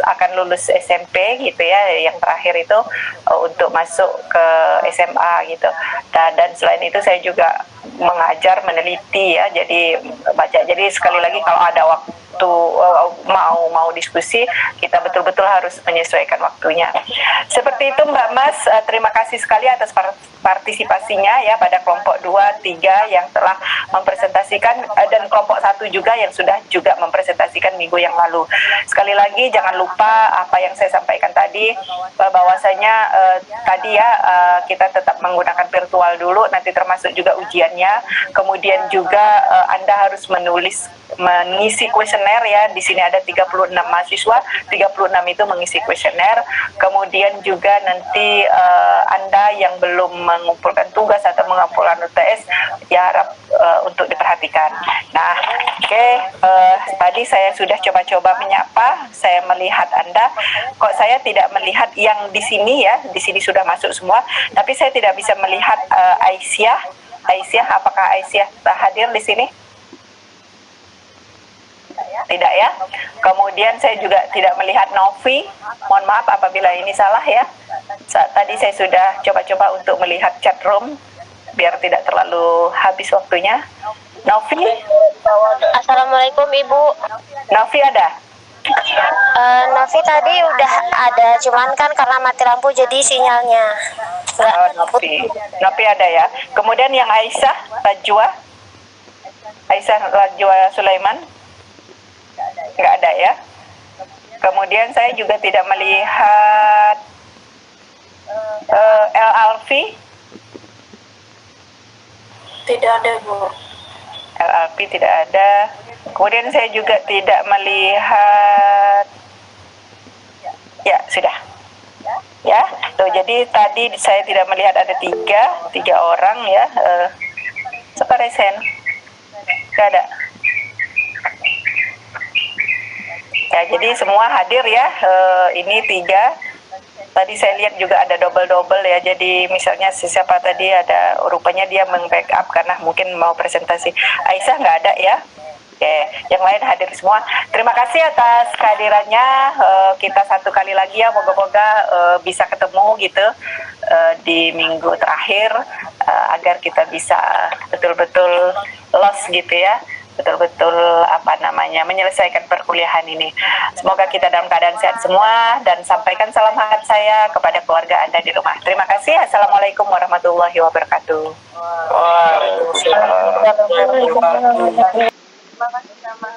akan lulus SMP gitu ya, yang terakhir itu untuk masuk ke SMA gitu. Dan selain itu saya juga mengajar, meneliti ya, jadi baca. Jadi sekali lagi kalau ada waktu mau diskusi, kita betul-betul harus menyesuaikan waktunya. Seperti itu Mbak Mas, terima kasih sekali atas partisipasinya ya pada kelompok 2, 3 yang telah mempresentasikan, dan kelompok 1 juga yang sudah juga mempresentasikan minggu yang lalu. Sekali lagi jangan lupa apa yang saya sampaikan tadi, bahwasanya tadi ya kita tetap menggunakan virtual dulu, nanti termasuk juga ujiannya. Kemudian juga Anda harus menulis mengisi kuesioner ya. Di sini ada 36 mahasiswa, 36 itu mengisi kuesioner. Kemudian juga nanti Anda yang belum mengumpulkan tugas atau mengumpulkan UTS ya harap untuk diperhatikan. Nah, oke, tadi saya sudah coba-coba menyapa, saya melihat Anda. Kok saya tidak melihat yang di sini ya? Di sini sudah masuk semua, tapi saya tidak bisa melihat Aisyah. Aisyah, apakah Aisyah hadir di sini? Tidak ya. Kemudian saya juga tidak melihat Novi. Mohon maaf apabila ini salah ya. Tadi saya sudah coba-coba untuk melihat chat room biar tidak terlalu habis waktunya. Novi? Assalamualaikum Ibu. Novi ada? Novi tadi udah ada, cuman kan karena mati lampu jadi sinyalnya Novi ada ya. Kemudian yang Aisyah Rajwa Sulaiman nggak ada ya. Kemudian saya juga tidak melihat El Alfi. Tidak ada, Bu. El Alfi tidak ada. Kemudian saya juga tidak melihat. Ya, sudah. Ya, tuh jadi tadi saya tidak melihat ada tiga orang ya. Separesen. Tidak ada. Ya, jadi semua hadir ya. Ini 3. Tadi saya lihat juga ada double ya. Jadi misalnya siapa tadi ada, rupanya dia meng-backup karena mungkin mau presentasi. Aisyah nggak ada ya. Oke, yang lain hadir semua. Terima kasih atas kehadirannya. Kita satu kali lagi ya, moga-moga bisa ketemu gitu di minggu terakhir agar kita bisa betul-betul los gitu ya. Betul-betul menyelesaikan perkuliahan ini. Semoga kita dalam keadaan sehat semua dan sampaikan salam hangat saya kepada keluarga Anda di rumah. Terima kasih. Assalamualaikum warahmatullahi wabarakatuh. Waalaikumsalam. Terima kasih sama